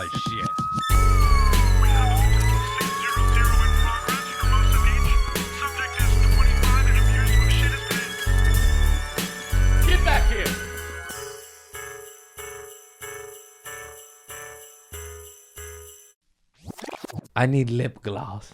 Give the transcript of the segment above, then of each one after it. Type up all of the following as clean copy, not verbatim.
Oh, shit. We have a potential 600 in progress for most of each. Subject is 25 and appears to have shit his pants. Get back here. I need lip gloss.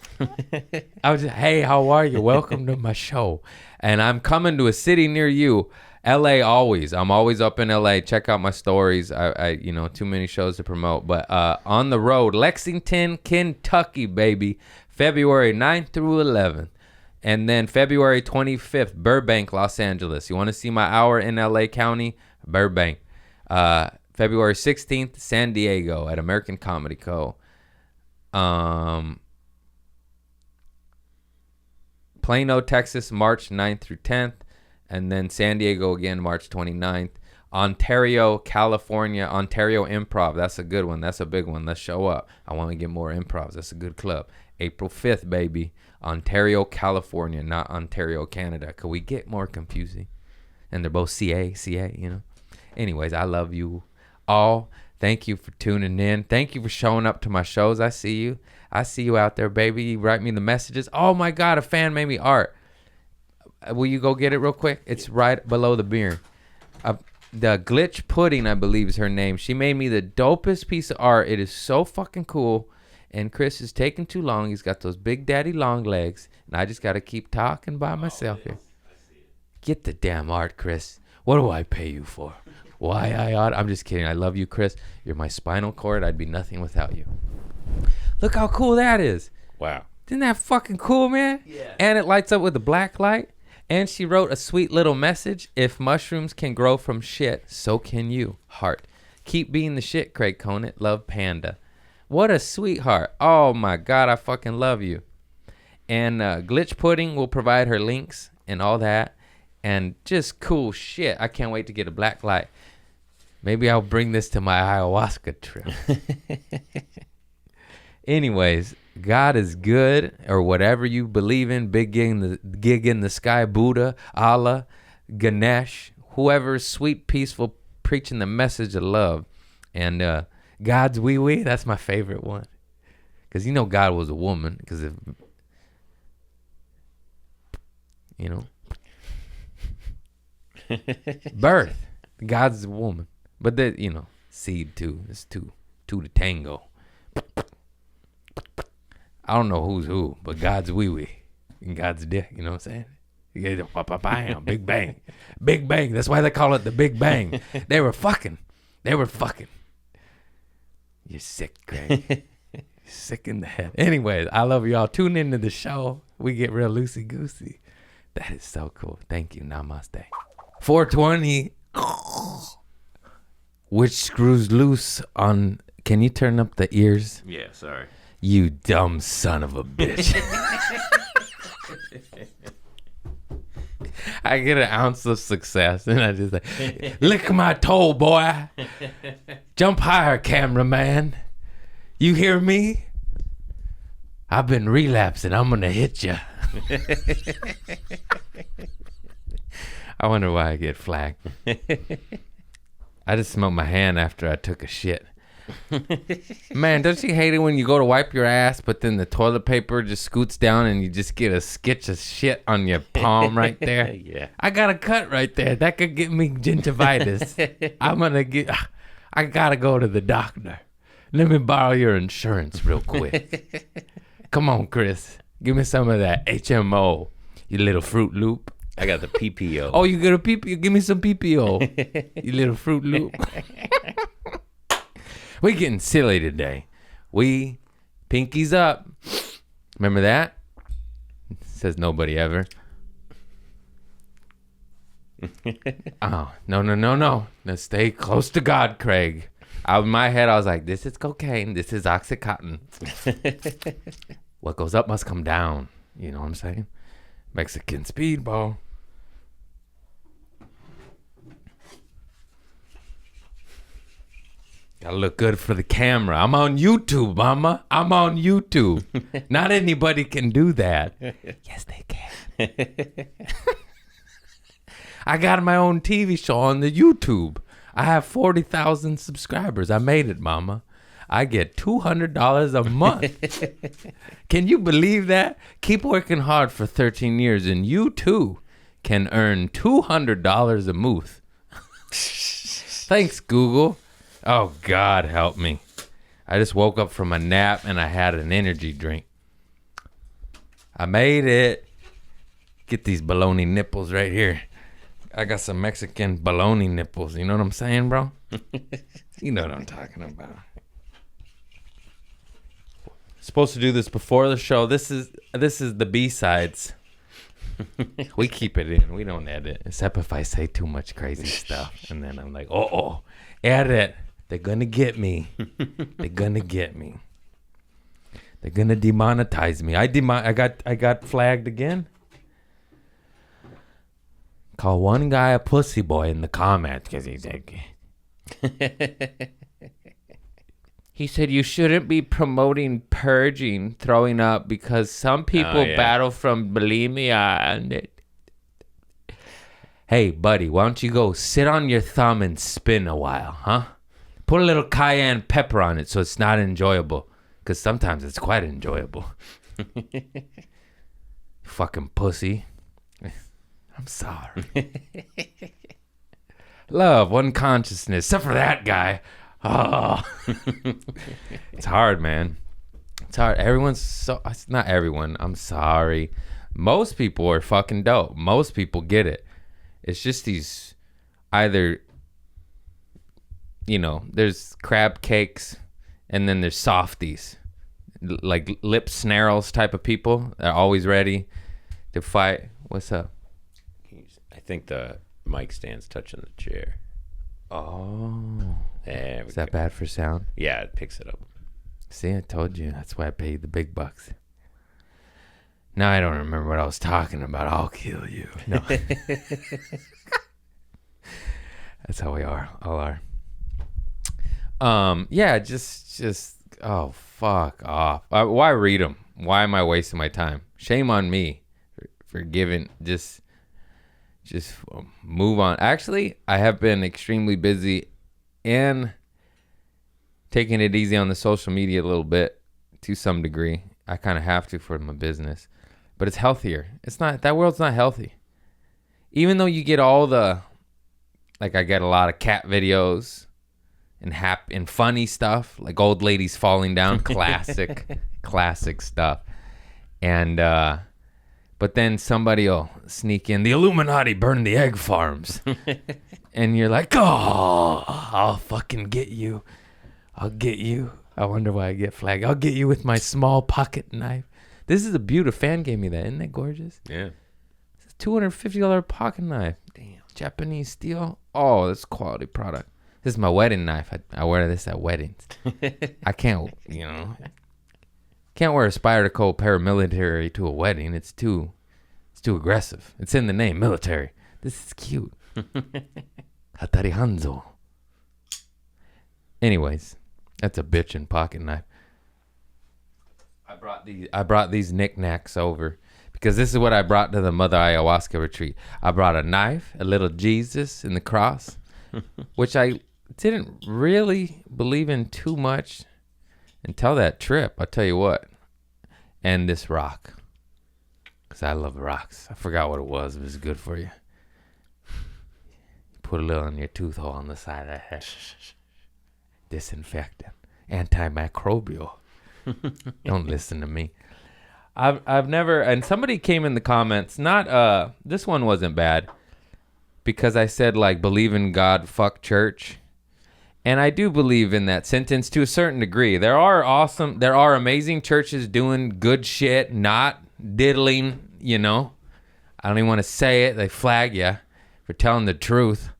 I was just, hey, how are you? Welcome to my show. And I'm coming to a city near you. LA always. I'm always up in LA. Check out my stories. I too many shows to promote. But on the road, Lexington, Kentucky, baby. February 9th through 11th. And then February 25th, Burbank, Los Angeles. You want to see my hour in LA County? Burbank. February 16th, San Diego at American Comedy Co. Plano, Texas, March 9th through 10th. And then San Diego again, March 29th. Ontario, California, Ontario Improv. That's a good one. That's a big one. Let's show up. I want to get more improvs. That's a good club. April 5th, baby. Ontario, California, not Ontario, Canada. Could we get more confusing? And they're both CA, you know. Anyways, I love you all. Thank you for tuning in. Thank you for showing up to my shows. I see you. I see you out there, baby. You write me the messages. Oh, my God, a fan made me art. Will you go get it real quick? It's right below the beer. The Glitch Pudding, I believe, is her name. She made me the dopest piece of art. It is so fucking cool. And Chris is taking too long. He's got those big daddy long legs. And I just got to keep talking by myself here. Get the damn art, Chris. What do I pay you for? Why I ought? I'm just kidding. I love you, Chris. You're my spinal cord. I'd be nothing without you. Look how cool that is. Wow. Isn't that fucking cool, man? Yeah. And it lights up with a black light. And she wrote a sweet little message. If mushrooms can grow from shit, so can you. Heart. Keep being the shit, Craig Conant. Love, Panda. What a sweetheart. Oh, my God. I fucking love you. And Glitch Pudding will provide her links and all that. And just cool shit. I can't wait to get a black light. Maybe I'll bring this to my ayahuasca trip. Anyways, God is good, or whatever you believe in. Big gig in the sky, Buddha, Allah, Ganesh, whoever's sweet, peaceful, preaching the message of love. And God's wee wee, that's my favorite one. Because you know God was a woman. Because if, you know, birth, God's a woman. But that, you know, seed too. It's two to tango. I don't know who's who, but God's wee wee and God's dick. You know what I'm saying? You get bam, big bang, big bang. That's why they call it the Big Bang. They were fucking. You're sick, Craig. You're sick in the head. Anyways, I love y'all. Tune into the show. We get real loosey goosey. That is so cool. Thank you. Namaste. 420. Which screws loose on? Can you turn up the ears? Yeah, sorry. You dumb son of a bitch. I get an ounce of success and I just like, lick my toe, boy. Jump higher, cameraman. You hear me? I've been relapsing. I'm going to hit you. I wonder why I get flagged. I just smelled my hand after I took a shit. Man, don't you hate it when you go to wipe your ass, but then the toilet paper just scoots down and you just get a sketch of shit on your palm right there? Yeah. I got a cut right there. That could get me gingivitis. I gotta go to the doctor. Let me borrow your insurance real quick. Come on, Chris. Give me some of that HMO, you little Fruit Loop. I got the PPO. Oh, you got a PPO? Give me some PPO, you little Fruit Loop. We getting silly today. We pinkies up. Remember that? Says nobody ever. Oh, no. Let's stay close to God, Craig. Out in my head, I was like, this is cocaine. This is Oxycontin. What goes up must come down. You know what I'm saying? Mexican speedball. Gotta look good for the camera. I'm on YouTube, mama. I'm on YouTube. Not anybody can do that. Yes, they can. I got my own TV show on the YouTube. I have 40,000 subscribers. I made it, mama. I get $200 a month. Can you believe that? Keep working hard for 13 years and you too can earn $200 a month. Thanks, Google. Oh, God help me. I just woke up from a nap and I had an energy drink. I made it. Get these bologna nipples right here. I got some Mexican bologna nipples. You know what I'm saying, bro? You know what I'm talking about. Supposed to do this before the show. This is the B-sides. We keep it in. We don't edit. Except if I say too much crazy stuff. And then I'm like, oh, edit. They're going to get me. They're going to get me. They're going to demonetize me. I got flagged again. Call one guy a pussy boy in the comments because he's like... He said you shouldn't be promoting purging, throwing up, because some people battle from bulimia. And hey, buddy, why don't you go sit on your thumb and spin a while, huh? Put a little cayenne pepper on it so it's not enjoyable, because sometimes it's quite enjoyable. Fucking pussy. I'm sorry. Love, one consciousness, except for that guy. Oh, it's hard, man. It's hard. It's not everyone. I'm sorry. Most people are fucking dope. Most people get it. It's just these either, there's crab cakes and then there's softies, like lip snarls type of people. They're always ready to fight. What's up? I think the mic stand's touching the chair. Oh. There we Is that go. bad for sound? Yeah, it picks it up. See, I told you. That's why I paid the big bucks. Now I don't remember what I was talking about. I'll kill you. No. That's how we are. All are. Yeah, just oh, fuck off. Why read them? Why am I wasting my time? Shame on me for giving, just move on. Actually, I have been extremely busy and taking it easy on the social media a little bit to some degree. I kind of have to for my business, but it's healthier. It's not, that world's not healthy. Even though you get all the, like I get a lot of cat videos and funny stuff, like old ladies falling down, classic stuff. And, but then somebody will sneak in, the Illuminati burned the egg farms. And you're like, oh, I'll fucking get you. I'll get you. I wonder why I get flagged. I'll get you with my small pocket knife. This is a beautiful fan gave me that. Isn't that gorgeous? Yeah. It's a $250 pocket knife. Damn. Japanese steel. Oh, that's quality product. This is my wedding knife. I wear this at weddings. I can't, can't wear a Spyderco paramilitary to a wedding. It's too aggressive. It's in the name, military. This is cute. Hatari Hanzo. Anyways, that's a bitchin' pocket knife. I brought these knickknacks over because this is what I brought to the Mother Ayahuasca retreat. I brought a knife, a little Jesus in the cross, which I didn't really believe in too much until that trip. I'll tell you what. And this rock, because I love rocks. I forgot what it was. It was good for you. Put a little in your tooth hole on the side of the head. Disinfectant, antimicrobial. Don't listen to me. I've never, and somebody came in the comments, not this one wasn't bad, because I said like believe in God, fuck church. And I do believe in that sentence to a certain degree. There are amazing churches doing good shit, not diddling, I don't even want to say it. They flag you for telling the truth.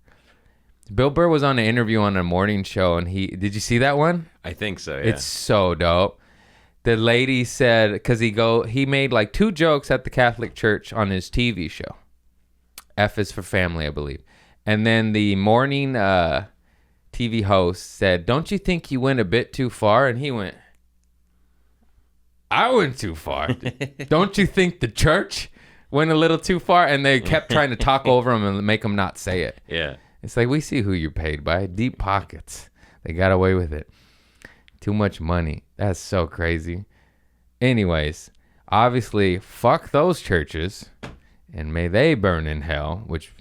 Bill Burr was on an interview on a morning show, and did you see that one? I think so, yeah. It's so dope. The lady said, because he made like 2 jokes at the Catholic Church on his TV show. F is for family, I believe. And then the morning TV host said, don't you think you went a bit too far? And he went, I went too far. Don't you think the church went a little too far? And they kept trying to talk over him and make him not say it. Yeah. It's like, we see who you're paid by. Deep pockets. They got away with it. Too much money. That's so crazy. Anyways, obviously, fuck those churches, and may they burn in hell, which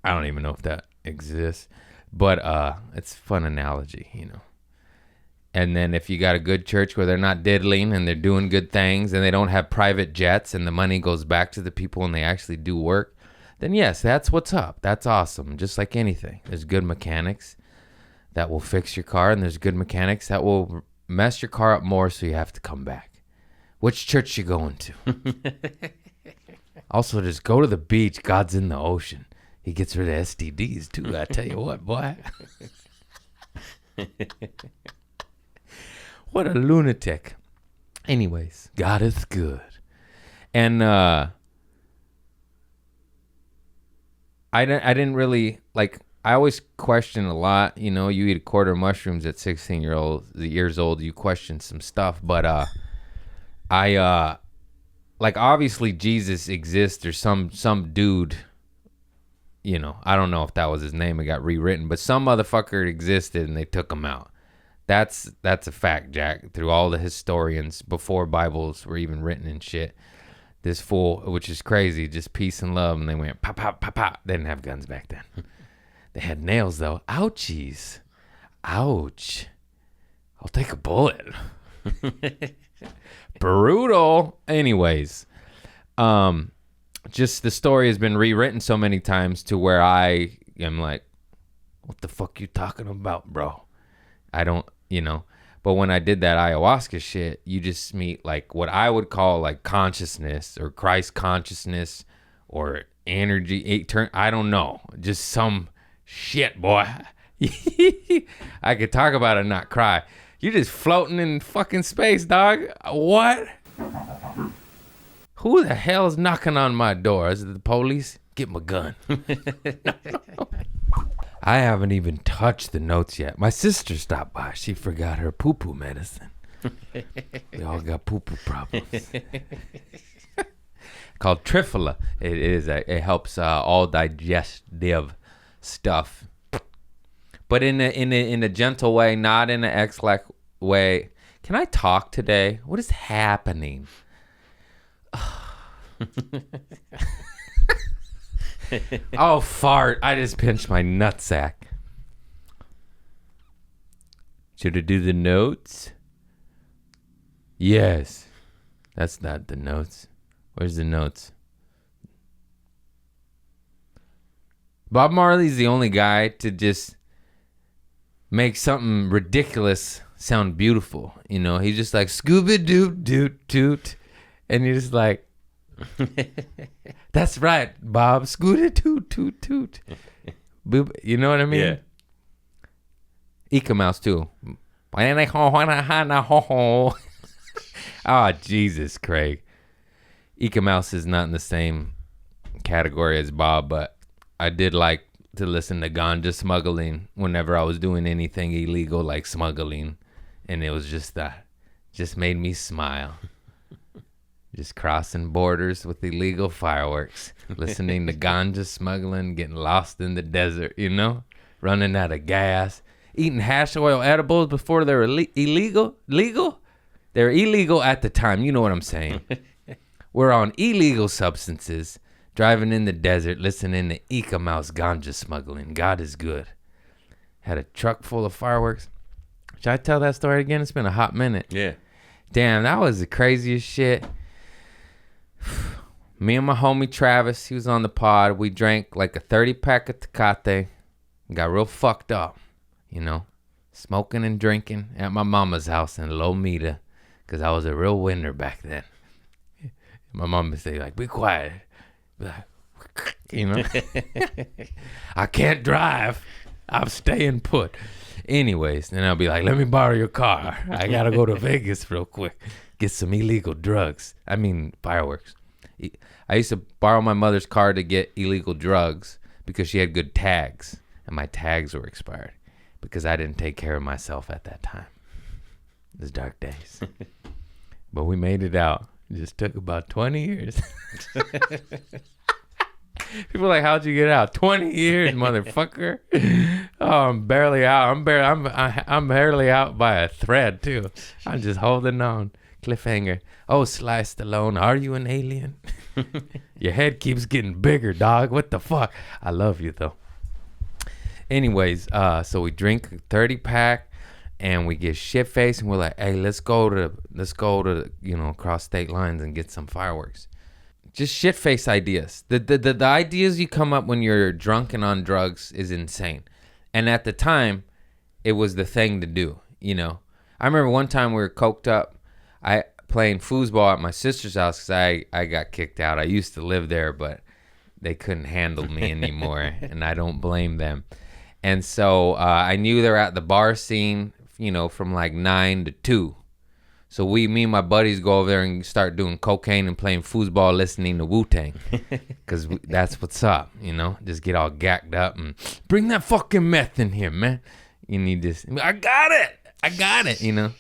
I don't even know if that exists, but it's a fun analogy, you know. And then if you got a good church where they're not diddling and they're doing good things and they don't have private jets and the money goes back to the people and they actually do work, then yes, that's what's up. That's awesome. Just like anything. There's good mechanics that will fix your car, and there's good mechanics that will mess your car up more so you have to come back. Which church you going to? Also, just go to the beach. God's in the ocean. He gets rid of STDs too. I tell you what, boy. What a lunatic. Anyways, God is good. And I didn't really, like, I always question a lot. You know, you eat a quarter of mushrooms at 16 years old, you question some stuff. But like, obviously Jesus exists, or some dude, you know, I don't know if that was his name, it got rewritten, but some motherfucker existed and they took him out. That's a fact, Jack. Through all the historians before Bibles were even written and shit, this fool, which is crazy, just peace and love, and they went pop, pop, pop, pop. They didn't have guns back then. They had nails though. Ouchies. Ouch. I'll take a bullet. Brutal. Anyways, just the story has been rewritten so many times to where I am like, what the fuck you talking about, bro? I don't, you know. But when I did that ayahuasca shit, you just meet like what I would call like consciousness or Christ consciousness or energy. I don't know. Just some shit, boy. I could talk about it and not cry. You're just floating in fucking space, dog. What? Who the hell is knocking on my door? Is it the police? Get my gun. No. I haven't even touched the notes yet. My sister stopped by. She forgot her poo-poo medicine. We all got poo-poo problems. Called Triphala. It helps all digestive stuff, but in a gentle way, not in an X-like way. Can I talk today? What is happening? Oh, fart. I just pinched my nutsack. Should I do the notes? Yes. That's not the notes. Where's the notes? Bob Marley's the only guy to just make something ridiculous sound beautiful. You know, he's just like, Scooby-Doo-Doot-Toot. And you're just like, that's right, Bob. Scooty-Toot-Toot-Toot. You know what I mean? Yeah. Ika Mouse, too. Oh, Jesus, Craig. Ika Mouse is not in the same category as Bob, but I did like to listen to ganja smuggling whenever I was doing anything illegal like smuggling, and it was just that, just made me smile. Just crossing borders with illegal fireworks, listening to ganja smuggling, getting lost in the desert, you know, running out of gas, eating hash oil edibles before they were illegal. Legal? They're illegal at the time. You know what I'm saying? We're on illegal substances, driving in the desert, listening to Ika Mouse ganja smuggling. God is good. Had a truck full of fireworks. Should I tell that story again? It's been a hot minute. Yeah. Damn, that was the craziest shit. Me and my homie Travis, he was on the pod. We drank like a 30-pack of Tecate. Got real fucked up, you know, smoking and drinking at my mama's house in Lomita, because I was a real winner back then. My mom would say, like, be quiet. Be like, you know, I can't drive. I'm staying put. Anyways, then I'll be like, let me borrow your car. I got to go to Vegas real quick. Get some illegal drugs. I mean, fireworks. I used to borrow my mother's car to get illegal drugs because she had good tags, and my tags were expired because I didn't take care of myself at that time. It was dark days. But we made it out. It just took about 20 years. People are like, how'd you get out? 20 years, motherfucker. Oh, I'm barely out. I'm barely out by a thread too. I'm just holding on. Cliffhanger. Oh, Sly Stallone, are you an alien? Your head keeps getting bigger, dog. What the fuck? I love you though. Anyways, so we drink a 30 pack and we get shit faced and we're like, hey, let's go to across state lines and get some fireworks. Just shit face ideas. The ideas you come up when you're drunk and on drugs is insane. And at the time, it was the thing to do, you know. I remember one time we were coked up, playing foosball at my sister's house because I got kicked out. I used to live there, but they couldn't handle me anymore, and I don't blame them. And so I knew they were at the bar scene, you know, from like 9 to 2. So me and my buddies go over there and start doing cocaine and playing foosball, listening to Wu-Tang. Because that's what's up, you know? Just get all gacked up and bring that fucking meth in here, man. You need this. I got it, you know?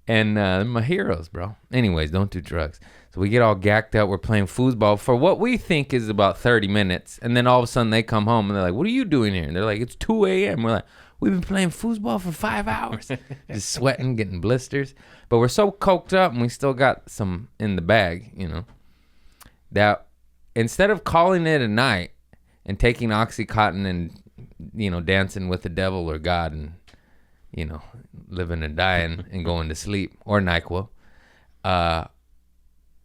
And my heroes, bro. Anyways, don't do drugs. So we get all gacked up. We're playing foosball for what we think is about 30 minutes. And then all of a sudden they come home and they're like, what are you doing here? And they're like, it's 2 a.m. We're like, we've been playing foosball for 5 hours. Just sweating, getting blisters. But we're so coked up and we still got some in the bag, you know, that instead of calling it a night and taking Oxycontin and, you know, dancing with the devil or God and, you know, living and dying and going to sleep, or NyQuil,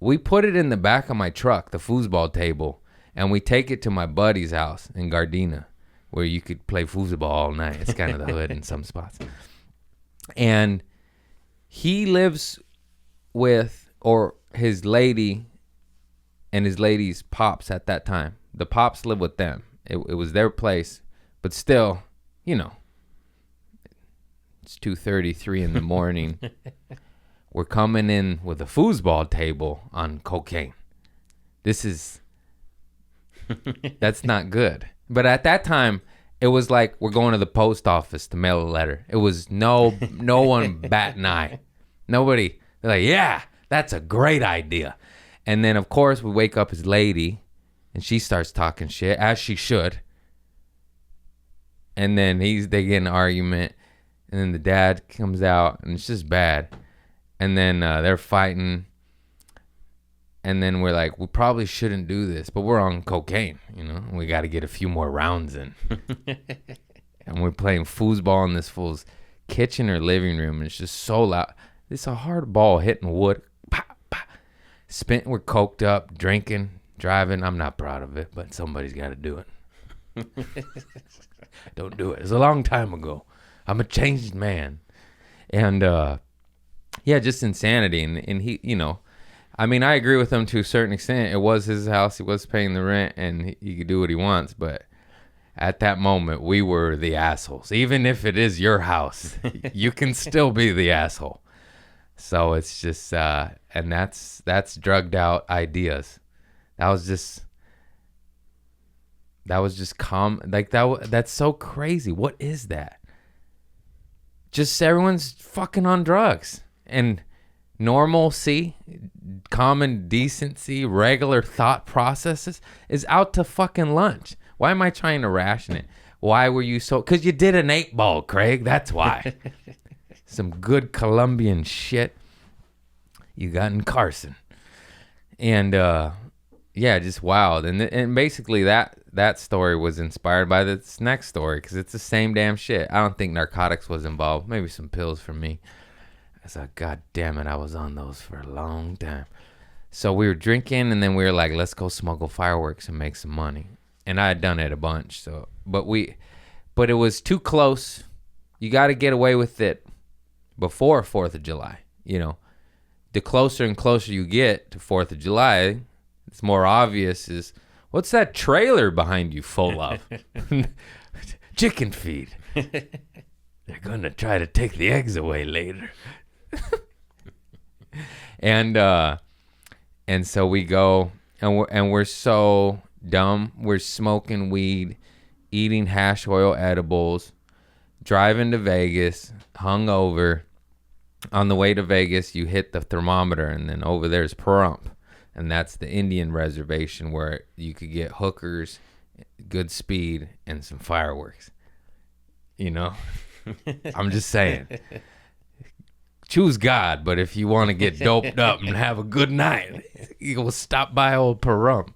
we put it in the back of my truck, the foosball table, and we take it to my buddy's house in Gardena, where you could play foosball all night. It's kind of the hood in some spots. And he lives with, or his lady and his lady's pops at that time. The pops live with them. It was their place, but still, you know, it's 2:33 in the morning. We're coming in with a foosball table on cocaine. That's not good. But at that time, it was like we're going to the post office to mail a letter. It was no one bat an eye. Nobody. They're like, yeah, that's a great idea. And then, of course, we wake up his lady, and she starts talking shit, as she should. And then they get in an argument, and then the dad comes out, and it's just bad. And then they're fighting. And then we're like, we probably shouldn't do this, but we're on cocaine, you know? We got to get a few more rounds in. And we're playing foosball in this fool's kitchen or living room, and it's just so loud. It's a hard ball hitting wood. Pop, pop. We're coked up, drinking, driving. I'm not proud of it, but somebody's got to do it. Don't do it. It's a long time ago. I'm a changed man. And, yeah, just insanity. And he, you know, I mean, I agree with him to a certain extent. It was his house. He was paying the rent, and he could do what he wants. But at that moment, we were the assholes. Even if it is your house, you can still be the asshole. So it's just, and that's drugged out ideas. That was just calm. Like that's so crazy. What is that? Just everyone's fucking on drugs. And normalcy, common decency, regular thought processes is out to fucking lunch. Why am I trying to ration it? Why were you so... Because you did an 8-ball, Craig. That's why. Some good Colombian shit you got in Carson. And, yeah, just wild. And basically that story was inspired by this next story because it's the same damn shit. I don't think narcotics was involved. Maybe some pills for me. I was like, God damn it, I was on those for a long time. So we were drinking, and then we were like, let's go smuggle fireworks and make some money. And I had done it a bunch, so but it was too close. You got to get away with it before 4th of July. You know, the closer and closer you get to 4th of July, it's more obvious is, what's that trailer behind you full of? Chicken feed. They're going to try to take the eggs away later. And so we go, and we're so dumb. We're smoking weed, eating hash oil edibles, driving to Vegas, hungover. On the way to Vegas, you hit the thermometer, and then over there's Pahrump, and that's the Indian reservation where you could get hookers, good speed, and some fireworks. You know, I'm just saying. Choose God, but if you want to get doped up and have a good night, you go stop by old Parum.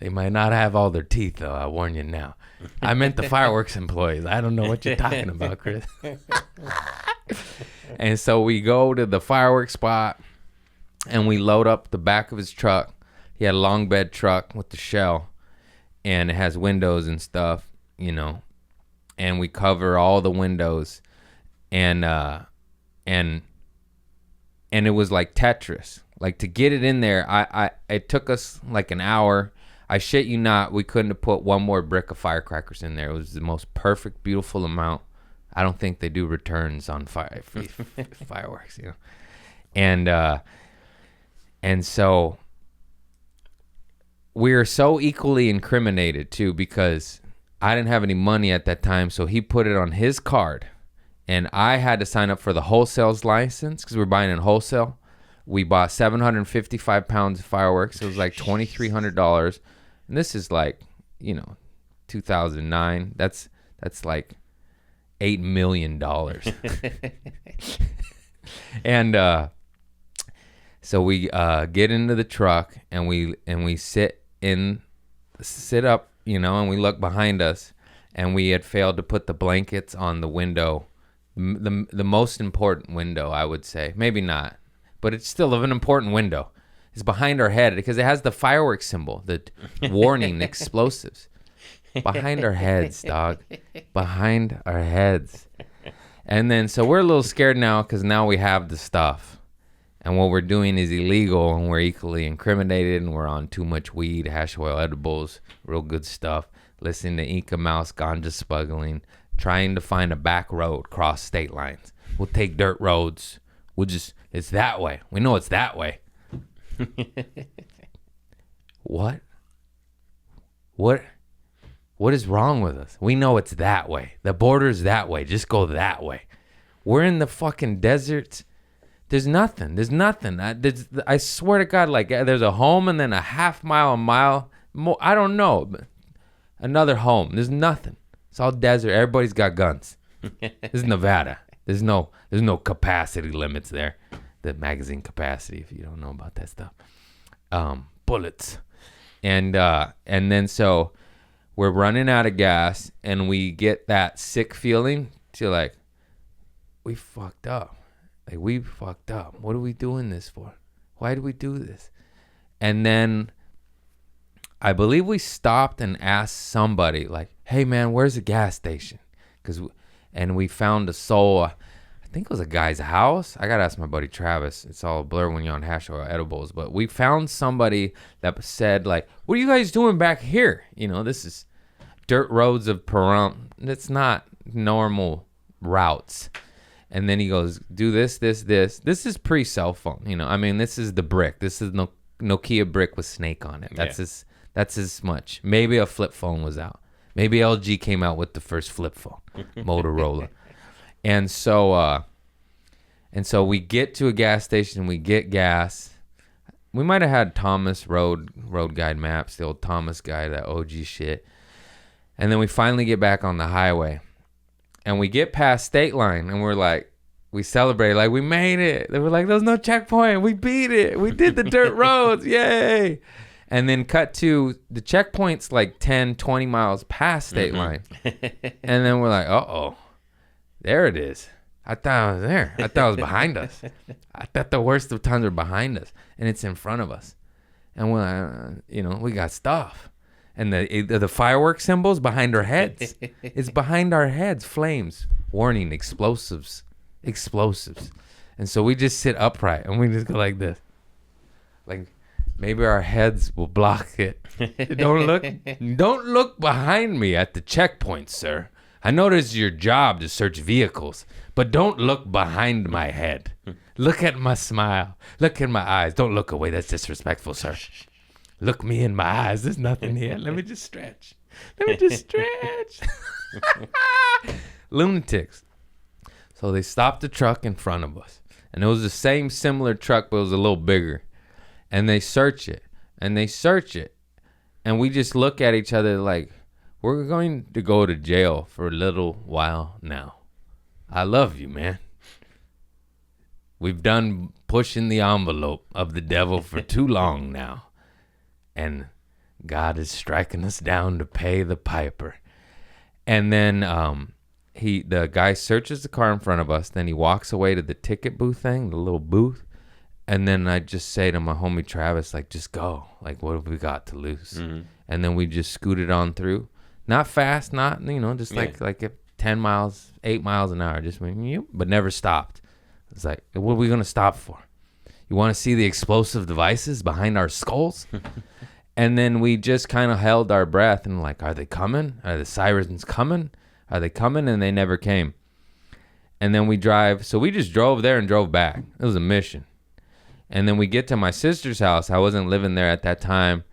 They might not have all their teeth, though. I warn you now. I meant the fireworks employees. I don't know what you're talking about, Chris. And so we go to the fireworks spot, and we load up the back of his truck. He had a long bed truck with the shell, and it has windows and stuff, you know. And we cover all the windows, and it was like Tetris. Like, to get it in there, it took us like an hour. I shit you not, we couldn't have put one more brick of firecrackers in there. It was the most perfect, beautiful amount. I don't think they do returns on fireworks, you know. And so we are so equally incriminated too, because I didn't have any money at that time, so he put it on his card. And I had to sign up for the wholesale's license because we're buying in wholesale. We bought 755 pounds of fireworks. It was like $2,300. And this is like, you know, 2009. That's like $8 million. And so we get into the truck and we sit up, you know, and we look behind us, and we had failed to put the blankets on the window. The most important window, I would say. Maybe not, but it's still an important window. It's behind our head because it has the fireworks symbol, the warning explosives. Behind our heads, dog. Behind our heads. And then, so we're a little scared now because now we have the stuff. And what we're doing is illegal, and we're equally incriminated, and we're on too much weed, hash oil edibles, real good stuff, listening to Inca Mouse, ganja smuggling, trying to find a back road, cross state lines. We'll take dirt roads. It's that way. We know it's that way. What is wrong with us? We know it's that way. The border's that way. Just go that way. We're in the fucking deserts. There's nothing. I swear to God, like, there's a home and then a a mile more. I don't know. But another home. There's nothing. It's all desert. Everybody's got guns. This is Nevada. There's no capacity limits there. The magazine capacity, if you don't know about that stuff. Bullets. And then so we're running out of gas, and we get that sick feeling to like, we fucked up. Like, we fucked up. What are we doing this for? Why do we do this? And then I believe we stopped and asked somebody, like, hey, man, where's the gas station? And we found a soul. I think it was a guy's house. I got to ask my buddy Travis. It's all a blur when you're on hash oil edibles. But we found somebody that said, like, what are you guys doing back here? You know, this is dirt roads of Pahrump. It's not normal routes. And then he goes, do this. This is pre-cell phone. You know, I mean, this is the brick. This is Nokia brick with Snake on it. That's as much. Maybe a flip phone was out. Maybe LG came out with the first flip phone, Motorola. And so we get to a gas station. We get gas. We might have had Thomas road guide maps, the old Thomas guy, that OG shit. And then we finally get back on the highway. And we get past state line, and we're like, we celebrate, like, we made it. They were like, there's no checkpoint. We beat it. We did the dirt roads. Yay. And then cut to the checkpoint's like 10, 20 miles past state line. And then we're like, uh-oh, there it is. I thought I was there. I thought it was behind us. I thought the worst of times were behind us, and it's in front of us. And we're like, we got stuff. And the fireworks symbols behind our heads. It's behind our heads. Flames. Warning. Explosives. And so we just sit upright, and we just go like this. Like, maybe our heads will block it. Don't look behind me at the checkpoint, sir. I know it's your job to search vehicles, but don't look behind my head. Look at my smile. Look in my eyes. Don't look away. That's disrespectful, sir. Look me in my eyes. There's nothing here. Let me just stretch. Lunatics. So they stopped the truck in front of us. And it was the same similar truck, but it was a little bigger. And they search it. And we just look at each other like, we're going to go to jail for a little while now. I love you, man. We've done pushing the envelope of the devil for too long now. And God is striking us down to pay the piper. And then the guy searches the car in front of us. Then he walks away to the ticket booth thing, the little booth. And then I just say to my homie Travis, like, just go. Like, what have we got to lose? Mm-hmm. And then we just scooted on through. Not fast, not, just like 10 miles, 8 miles an hour. Just went, but never stopped. It's like, what are we going to stop for? You want to see the explosive devices behind our skulls? And then we just kind of held our breath and like, are they coming? Are the sirens coming? Are they coming? And they never came. And then we just drove there and drove back. It was a mission. And then we get to my sister's house. I wasn't living there at that time,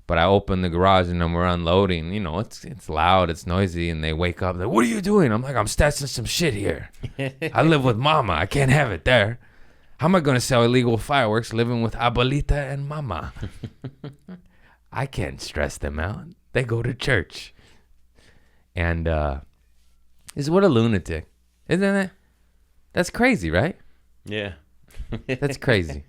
but I opened the garage and then we're unloading. It's loud, it's noisy, and they wake up. Like, what are you doing? I'm like, I'm stashing some shit here. I live with mama. I can't have it there. How am I going to sell illegal fireworks living with abuelita and mama? I can't stress them out. They go to church. And what a lunatic. Isn't it? That's crazy, right? Yeah. That's crazy.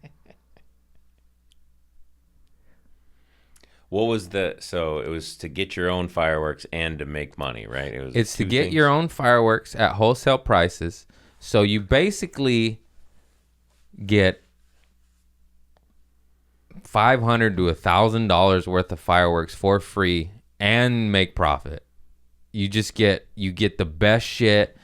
What was so it was to get your own fireworks and to make money, right? It's to get your own fireworks at wholesale prices. So you basically get $500 to $1,000 worth of fireworks for free and make profit. You get the best shit.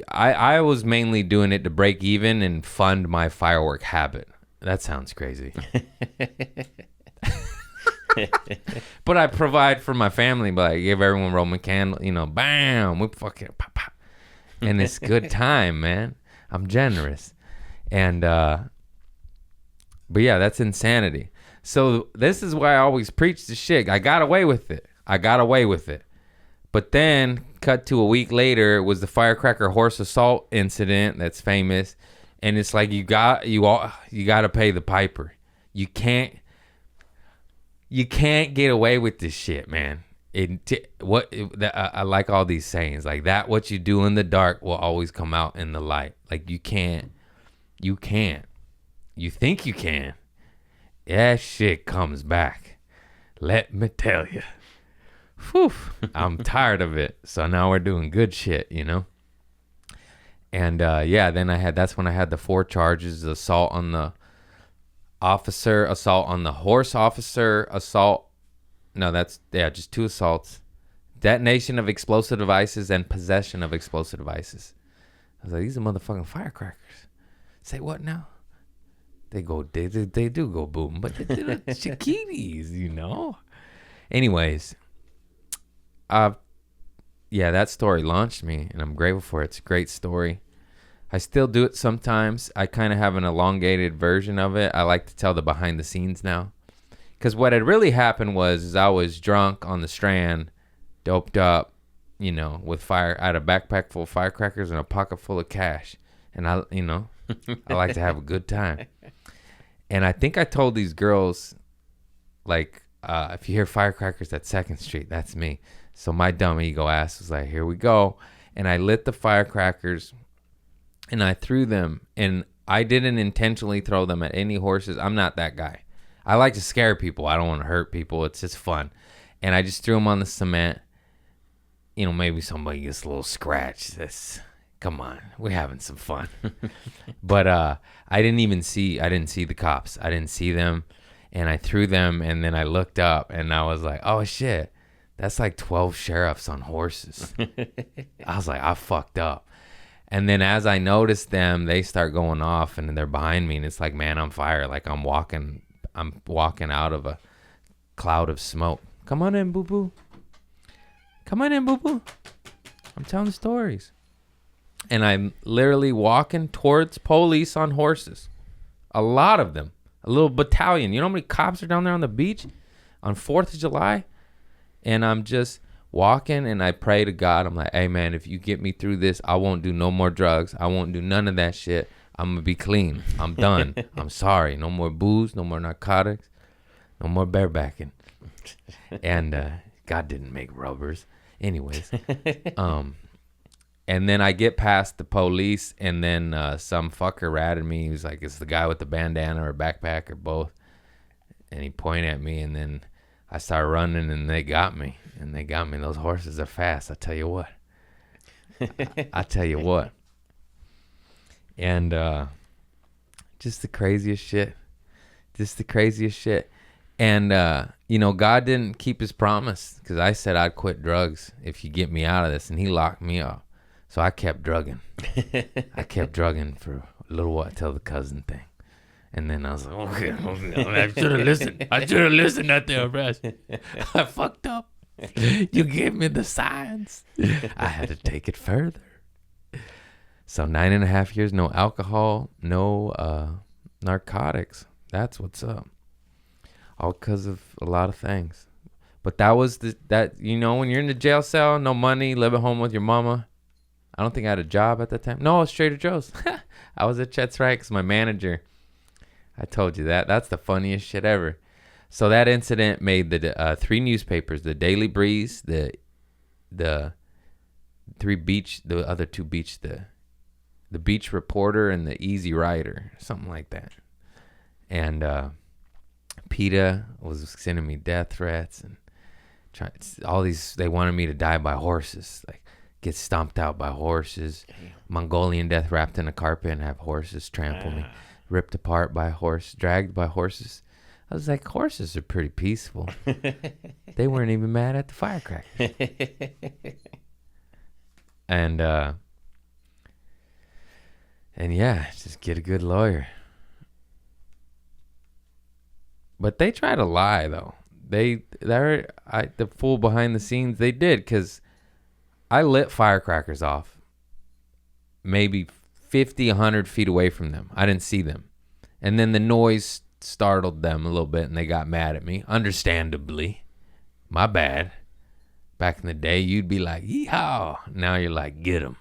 I was mainly doing it to break even and fund my firework habit. That sounds crazy. But I provide for my family, but I give everyone Roman candle, bam, we fucking pop, pop. And it's good time, man. I'm generous. And, but yeah, that's insanity. So this is why I always preach the shit. I got away with it. But then cut to a week later, it was the firecracker horse assault incident that's famous. And it's like, you got to pay the piper. You can't get away with this shit, man. I like all these sayings like that. What you do in the dark will always come out in the light. Like you can't. You think you can. That shit comes back. Let me tell you. Whew, I'm tired of it. So now we're doing good shit, And that's when I had the 4 charges: assault on the officer, assault on the horse officer, just 2 assaults, detonation of explosive devices, and possession of explosive devices. I was like, these are motherfucking firecrackers. Say what now? They do go boom, but they do the chiquitis, Anyways, that story launched me, and I'm grateful for it. It's a great story. I still do it sometimes. I kind of have an elongated version of it. I like to tell the behind the scenes now. Because what had really happened was I was drunk on the Strand, doped up, with fire. I had a backpack full of firecrackers and a pocket full of cash. And I like to have a good time. And I think I told these girls, like, if you hear firecrackers at 2nd Street, that's me. So my dumb ego ass was like, here we go. And I lit the firecrackers and I threw them. And I didn't intentionally throw them at any horses. I'm not that guy. I like to scare people. I don't want to hurt people. It's just fun. And I just threw them on the cement. Maybe somebody gets a little scratch. Come on, we're having some fun. But I didn't see the cops. I didn't see them. And I threw them, and then I looked up, and I was like, oh, shit. That's like 12 sheriffs on horses. I was like, I fucked up. And then as I noticed them, they start going off, and they're behind me, and it's like, man, I'm fire. Like I'm walking out of a cloud of smoke. Come on in, boo-boo. Come on in, boo-boo. I'm telling stories. And I'm literally walking towards police on horses. A lot of them. A little battalion. You know how many cops are down there on the beach on 4th of July? And I'm just walking and I pray to God. I'm like, hey, man, if you get me through this, I won't do no more drugs. I won't do none of that shit. I'm going to be clean. I'm done. I'm sorry. No more booze, no more narcotics, no more barebacking. And God didn't make rubbers. Anyways, and then I get past the police, and then some fucker ratted me. He was like, "It's the guy with the bandana or backpack or both." And he pointed at me, and then I started running, and they got me. And they got me. Those horses are fast. I tell you what. I tell you what. And just the craziest shit. Just the craziest shit. And, God didn't keep his promise, because I said I'd quit drugs if you get me out of this, and he locked me up. So I kept drugging. I kept drugging for a little while till the cousin thing. And then I was like, okay, I should have listened. I should have listened at the arrest. I fucked up. You gave me the signs. I had to take it further. So 9.5 years, no alcohol, no narcotics. That's what's up. All because of a lot of things. But that was when you're in the jail cell, no money, living home with your mama. I don't think I had a job at that time. No, I was Trader Joe's. I was at Chet's Right because my manager. I told you that. That's the funniest shit ever. So that incident made the 3 newspapers: the Daily Breeze, the other 2 Beach, the Beach Reporter and the Easy Rider, something like that. And PETA was sending me death threats and all these. They wanted me to die by horses, like get stomped out by horses. Damn. Mongolian death, wrapped in a carpet and have horses trample me, ripped apart by a horse, dragged by horses. I was like, horses are pretty peaceful. They weren't even mad at the firecrackers. And yeah, just get a good lawyer. But they try to lie, though. The fool behind the scenes, they did, because I lit firecrackers off maybe 50, 100 feet away from them. I didn't see them. And then the noise startled them a little bit, and they got mad at me. Understandably. My bad. Back in the day, you'd be like, yeehaw. Now you're like, get 'em.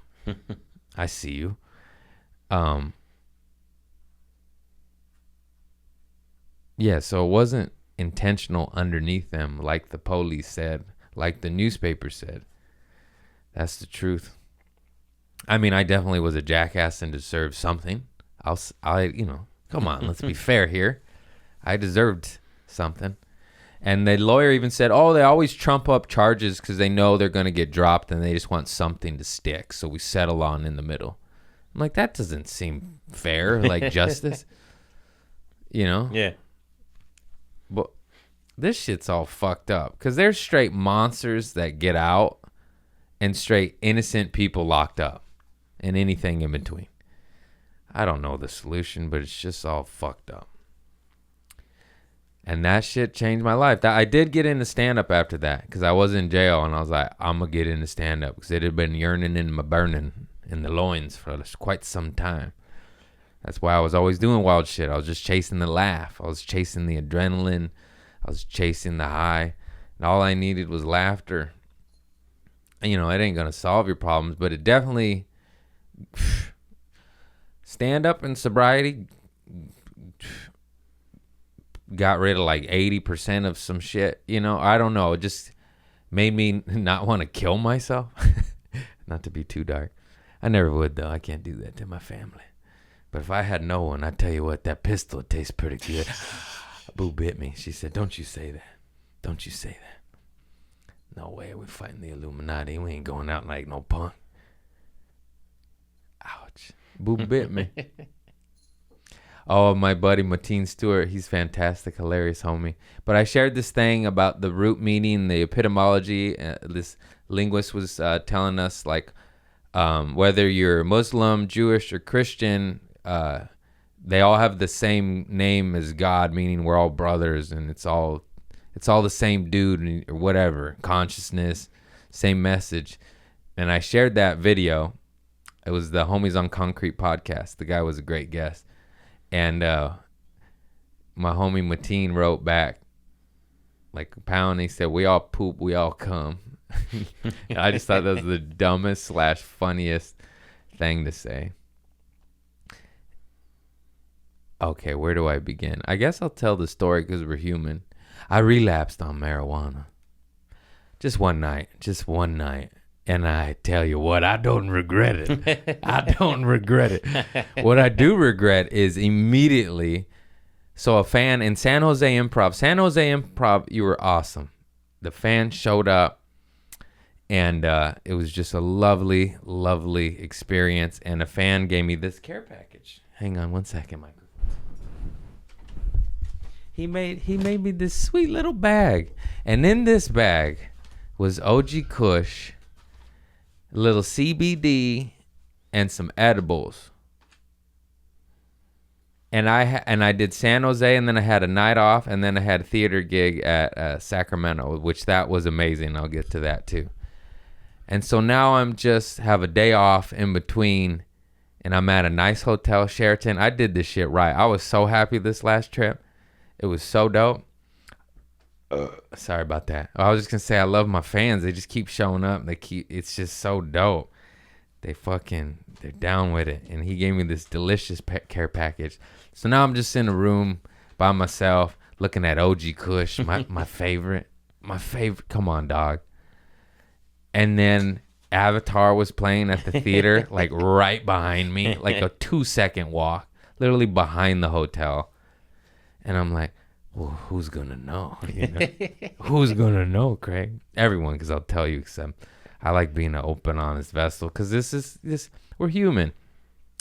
I see you. Yeah, so it wasn't intentional underneath them, like the police said, like the newspaper said. That's the truth. I mean, I definitely was a jackass and deserved something. Come on, let's be fair here. I deserved something. And the lawyer even said, they always trump up charges because they know they're going to get dropped and they just want something to stick. So we settle on in the middle. I'm like, that doesn't seem fair, like justice. Yeah. But this shit's all fucked up because there's straight monsters that get out and straight innocent people locked up and anything in between. I don't know the solution, but it's just all fucked up. And that shit changed my life. I did get into stand-up after that because I was in jail and I was like, I'm going to get into stand-up because it had been yearning in my burning in the loins for quite some time. That's why I was always doing wild shit. I was just chasing the laugh. I was chasing the adrenaline. I was chasing the high. And all I needed was laughter. And, it ain't going to solve your problems, but it definitely... Stand-up and sobriety got rid of like 80% of some shit. I don't know. It just made me not want to kill myself. Not to be too dark. I never would, though. I can't do that to my family. But if I had no one, I tell you what, that pistol tastes pretty good. Boo bit me. She said, don't you say that. Don't you say that. No way, we're fighting the Illuminati. We ain't going out like no punk. Ouch. Boo bit me. Oh, my buddy Mateen Stewart, he's fantastic, hilarious homie. But I shared this thing about the root meaning, the epistemology. This linguist was telling us, like, whether you're Muslim, Jewish, or Christian, they all have the same name as God, meaning we're all brothers, and it's all the same dude or whatever, consciousness, same message. And I shared that video. It was the Homies on Concrete podcast. The guy was a great guest. And my homie Mateen wrote back like a pound. He said, we all poop, we all come. I just thought that was the dumbest / funniest thing to say. Okay, where do I begin? I guess I'll tell the story because we're human. I relapsed on marijuana. Just one night. And I tell you what, I don't regret it. I don't regret it. What I do regret is immediately. So a fan in San Jose Improv, you were awesome. The fan showed up, and it was just a lovely, lovely experience. And a fan gave me this care package. Hang on one second, Michael. He made me this sweet little bag, and in this bag was OG Kush, a little CBD, and some edibles. And I did San Jose, and then I had a night off, and then I had a theater gig at Sacramento, which that was amazing. I'll get to that too. And so now I'm just have a day off in between, and I'm at a nice hotel, Sheraton. I did this shit right. I was so happy this last trip. It was so dope. Sorry about that. I was just gonna say I love my fans. They just keep showing up. It's just so dope. They're down with it. And he gave me this delicious care package. So now I'm just in a room by myself looking at OG Kush, my favorite. My favorite. Come on, dog. And then Avatar was playing at the theater, like right behind me, like a 2-second walk, literally behind the hotel. And I'm like, well, who's going to know? You know? Who's going to know, Craig? Everyone, because I'll tell you, except I like being an open, honest vessel, because we're human.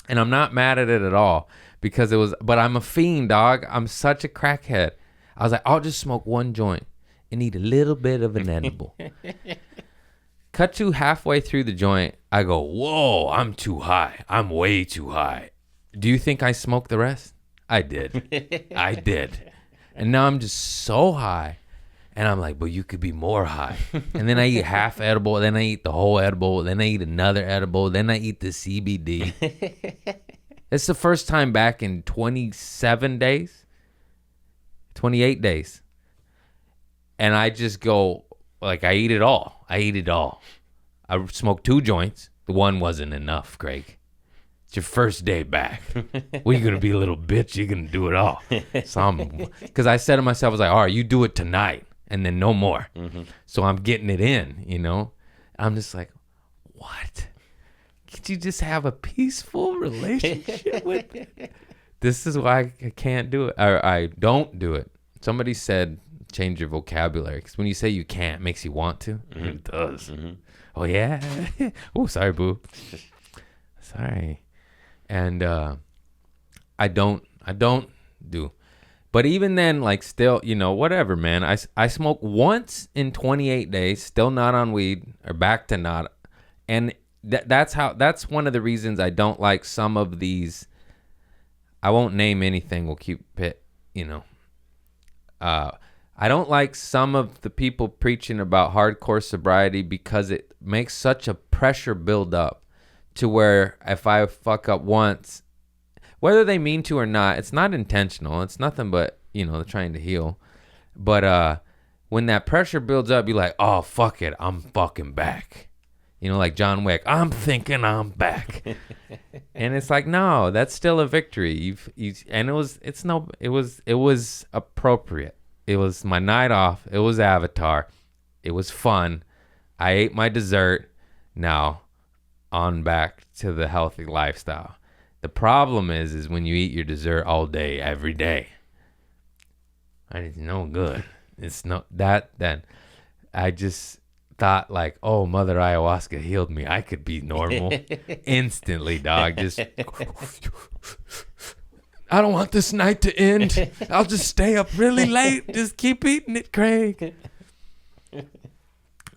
And I'm not mad at it at all, because but I'm a fiend, dog. I'm such a crackhead. I was like, I'll just smoke one joint and eat a little bit of an edible. Cut to halfway through the joint, I go, whoa, I'm too high. I'm way too high. Do you think I smoked the rest? I did. I did. And now I'm just so high. And I'm like, but you could be more high. And then I eat half edible. Then I eat the whole edible. Then I eat another edible. Then I eat the CBD. It's the first time back in 27 days. 28 days. And I just go, like, I eat it all. I smoked 2 joints. The one wasn't enough, Craig. It's your first day back. Well, you're going to be a little bitch. You're going to do it all. Because I said to myself, I was like, all right, you do it tonight and then no more. Mm-hmm. So I'm getting it in, you know. I'm just like, what? Could you just have a peaceful relationship with me? This is why I can't do it. Or I don't do it. Somebody said change your vocabulary. Because when you say you can't, it makes you want to. Mm-hmm. It does. Mm-hmm. Oh, yeah? Oh, sorry, boo. Sorry. And I don't do. But even then, like, still, you know, whatever, man. I smoked once in 28 days, still not on weed, or back to not. And that's one of the reasons I don't like some of these. I won't name anything. We'll keep it, you know. I don't like some of the people preaching about hardcore sobriety because it makes such a pressure build up to where if I fuck up once, whether they mean to or not, it's not intentional. It's nothing but, you know, trying to heal. But when that pressure builds up, you're like, oh, fuck it, I'm fucking back. You know, like John Wick, I'm thinking I'm back. And it's like, no, that's still a victory. And it was appropriate. It was my night off. It was Avatar. It was fun. I ate my dessert. Now on back to the healthy lifestyle. The problem is when you eat your dessert all day, every day. It's no good. It's not that. Then I just thought like, oh, Mother Ayahuasca healed me. I could be normal instantly, dog. Just, I don't want this night to end. I'll just stay up really late. Just keep eating it, Craig.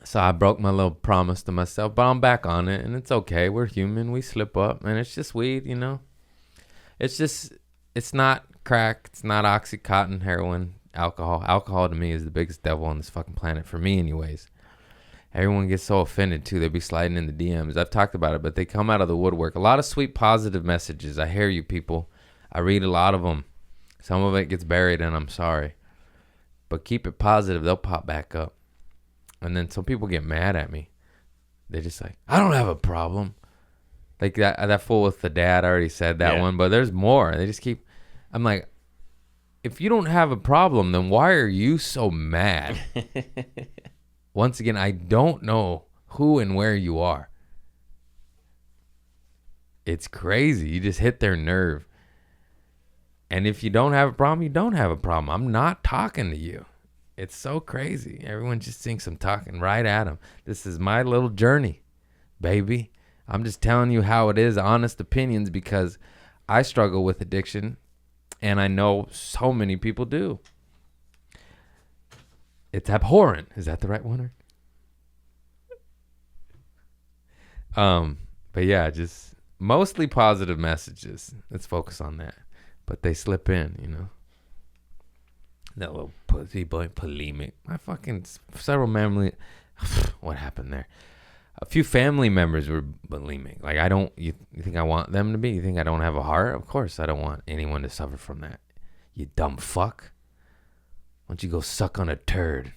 So I broke my little promise to myself, but I'm back on it, and it's okay. We're human. We slip up, and it's just weed, you know. It's not crack. It's not Oxycontin, heroin, alcohol. Alcohol to me is the biggest devil on this fucking planet, for me anyways. Everyone gets so offended, too. They be sliding in the DMs. I've talked about it, but they come out of the woodwork. A lot of sweet, positive messages. I hear you, people. I read a lot of them. Some of it gets buried, and I'm sorry. But keep it positive. They'll pop back up. And then some people get mad at me. They're just like, I don't have a problem. Like that fool with the dad, I already said that one, but there's more. They just keep, I'm like, if you don't have a problem, then why are you so mad? once again, I don't know who and where you are. It's crazy. You just hit their nerve. And if you don't have a problem, you don't have a problem. I'm not talking to you. It's so crazy. Everyone just thinks I'm talking right at them. This is my little journey, baby. I'm just telling you how it is, honest opinions, because I struggle with addiction, and I know so many people do. It's abhorrent. Is that the right one? But yeah, just mostly positive messages. Let's focus on that. But they slip in, you know. That little pussy boy, polemic. My fucking several family. What happened there? A few family members were bulimic. Like, I don't. You think I want them to be? You think I don't have a heart? Of course, I don't want anyone to suffer from that. You dumb fuck. Why don't you go suck on a turd?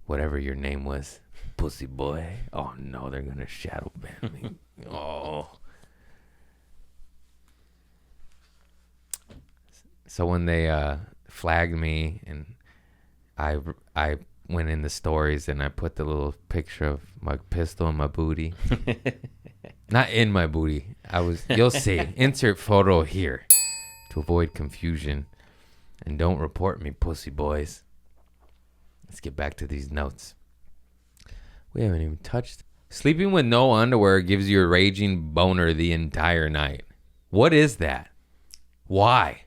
Whatever your name was, pussy boy. Oh no, they're gonna shadow ban me. Oh. So when they flagged me and I went in the stories and I put the little picture of my pistol in my booty. Not in my booty. You'll see. Insert photo here to avoid confusion. And don't report me, pussy boys. Let's get back to these notes. We haven't even touched. Sleeping with no underwear gives you a raging boner the entire night. What is that? Why?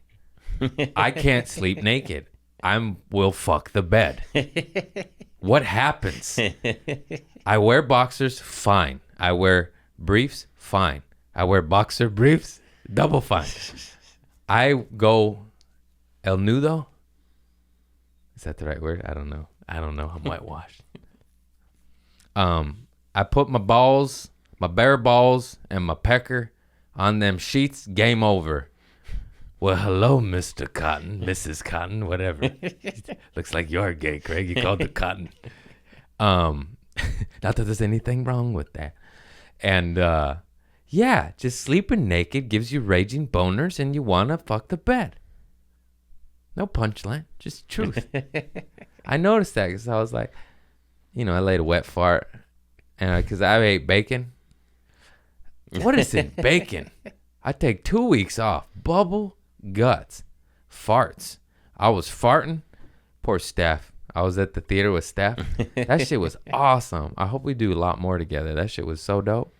I can't sleep naked. Will fuck the bed. What happens? I wear boxers, fine. I wear briefs, fine. I wear boxer briefs, double fine. I go el nudo. Is that the right word? I don't know. I'm whitewashed. I put my balls, my bare balls, and my pecker on them sheets. Game over. Well, hello, Mr. Cotton, Mrs. Cotton, whatever. Looks like you're gay, Craig. You called the Cotton. Not that there's anything wrong with that. And, yeah, just sleeping naked gives you raging boners and you want to fuck the bed. No punchline, just truth. I noticed that because I was like, I laid a wet fart. And because I ate bacon. What is in bacon? I take 2 weeks off. Bubble guts, farts. I was farting. Poor Steph. I was at the theater with Steph. That shit was awesome. I hope we do a lot more together. That shit was so dope.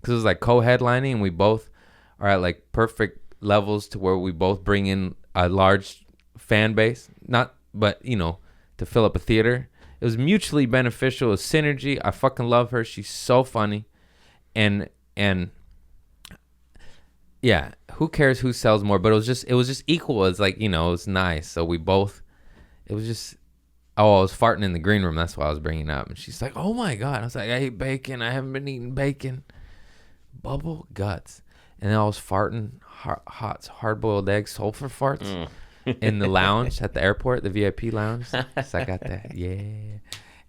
Because it was like co-headlining, and we both are at like perfect levels to where we both bring in a large fan base. But to fill up a theater. It was mutually beneficial. It was synergy. I fucking love her. She's so funny. And yeah, who cares who sells more? But it was just equal. It's like, it was nice. So we both, it was just, I was farting in the green room. That's why I was bringing it up. And she's like, oh my God. I was like, I hate bacon. I haven't been eating bacon. Bubble guts. And then I was farting hot hard-boiled egg sulfur farts in the lounge at the airport, the VIP lounge. So I got that. Yeah.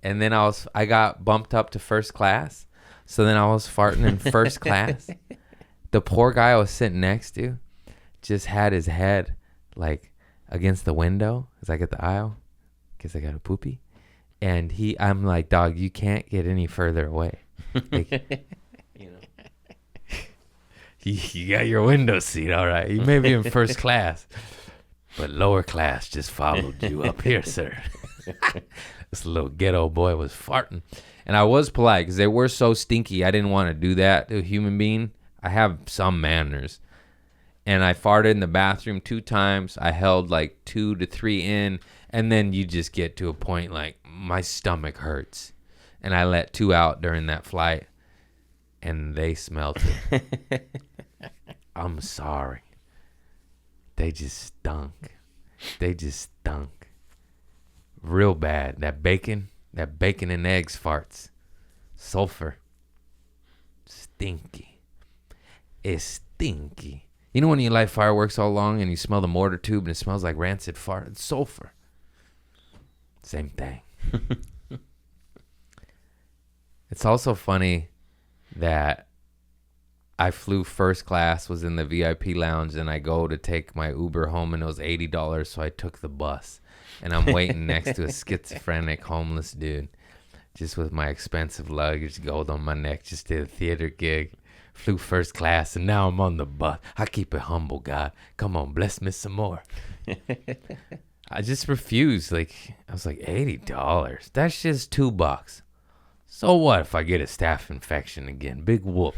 And then I got bumped up to first class. So then I was farting in first class. The poor guy I was sitting next to just had his head like against the window as I get the aisle because I got a poopy. And I'm like, dog, you can't get any further away. Like, you got your window seat, all right. You may be in first class, but lower class just followed you up here, sir. This little ghetto boy was farting. And I was polite because they were so stinky. I didn't want to do that to a human being. I have some manners. And I farted in the bathroom 2 times. I held like 2 to 3 in. And then you just get to a point like my stomach hurts. And I let 2 out during that flight. And they smelled it. I'm sorry. They just stunk. Real bad. That bacon and eggs farts. Sulfur. Stinky. It's stinky. You know when you light fireworks all along and you smell the mortar tube and it smells like rancid fart? It's sulfur. Same thing. It's also funny that I flew first class, was in the VIP lounge, and I go to take my Uber home and it was $80, so I took the bus. And I'm waiting next to a schizophrenic homeless dude. just with my expensive luggage, gold on my neck, just did a theater gig, flew first class, and now I'm on the bus. I keep it humble, God. Come on, bless me some more. I just refused. Like, I was like, $80? That's just $2. So what if I get a staph infection again? Big whoop.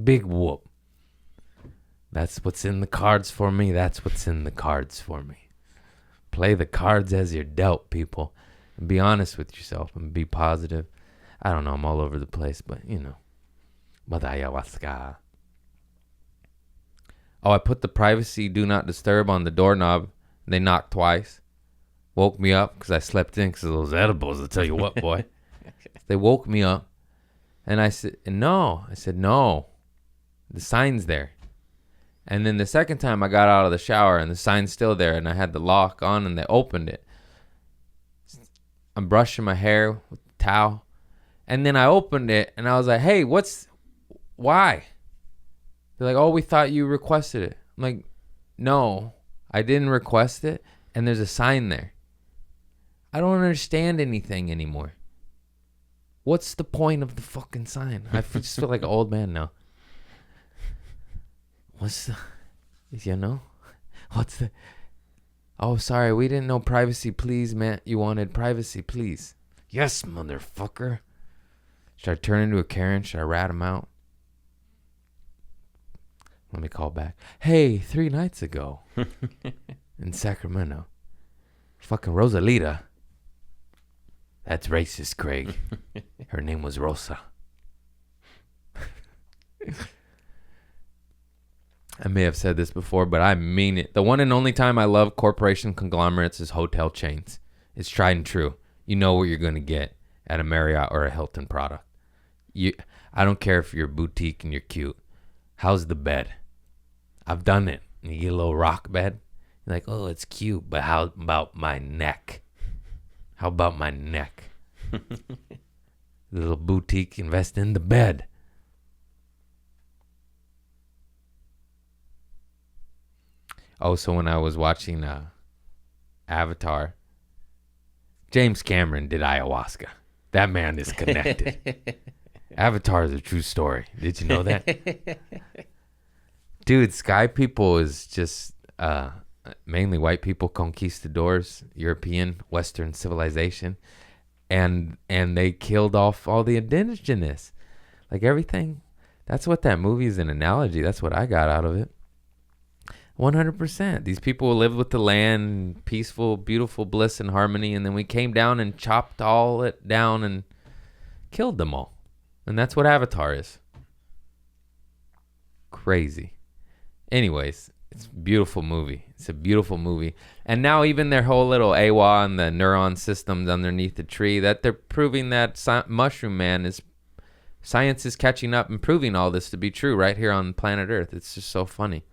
Big whoop. That's what's in the cards for me. That's what's in the cards for me. Play the cards as you're dealt, people. And be honest with yourself and be positive. I don't know. I'm all over the place, but, you know. But ayahuasca. Oh, I put the privacy do not disturb on the doorknob. They knocked twice. Woke me up because I slept in because of those edibles. I'll tell you what, boy. They woke me up. And I said, no. I said, no. The sign's there. And then the second time I got out of the shower and the sign's still there and I had the lock on and they opened it. I'm brushing my hair with a towel. And then I opened it and I was like, hey, why? They're like, oh, we thought you requested it. I'm like, no, I didn't request it. And there's a sign there. I don't understand anything anymore. What's the point of the fucking sign? I just feel like an old man now. What's the, you know? What's the, oh, sorry, we didn't know privacy, please, man. You wanted privacy, please. Yes, motherfucker. Should I turn into a Karen? Should I rat him out? Let me call back. Hey, 3 nights ago in Sacramento, fucking Rosalita. That's racist, Craig. Her name was Rosa. I may have said this before, but I mean it. The one and only time I love corporation conglomerates is hotel chains. It's tried and true. You know what you're going to get at a Marriott or a Hilton product. I don't care if you're a boutique and you're cute. How's the bed? I've done it. You get a little rock bed. You're like, oh, it's cute, but how about my neck? How about my neck? Little boutique, invest in the bed. Oh, so when I was watching Avatar, James Cameron did ayahuasca. That man is connected. Avatar is a true story. Did you know that? Dude, Sky People is just mainly white people, conquistadors, European, Western civilization. And they killed off all the indigenous. Like everything. That's what that movie is an analogy. That's what I got out of it. 100%. These people lived with the land, peaceful, beautiful bliss and harmony. And then we came down and chopped all it down and killed them all. And that's what Avatar is. Crazy. Anyways, it's a beautiful movie. It's a beautiful movie. And now even their whole little AWA and the neuron systems underneath the tree, that they're proving that Mushroom Man is, science is catching up and proving all this to be true right here on planet Earth. It's just so funny.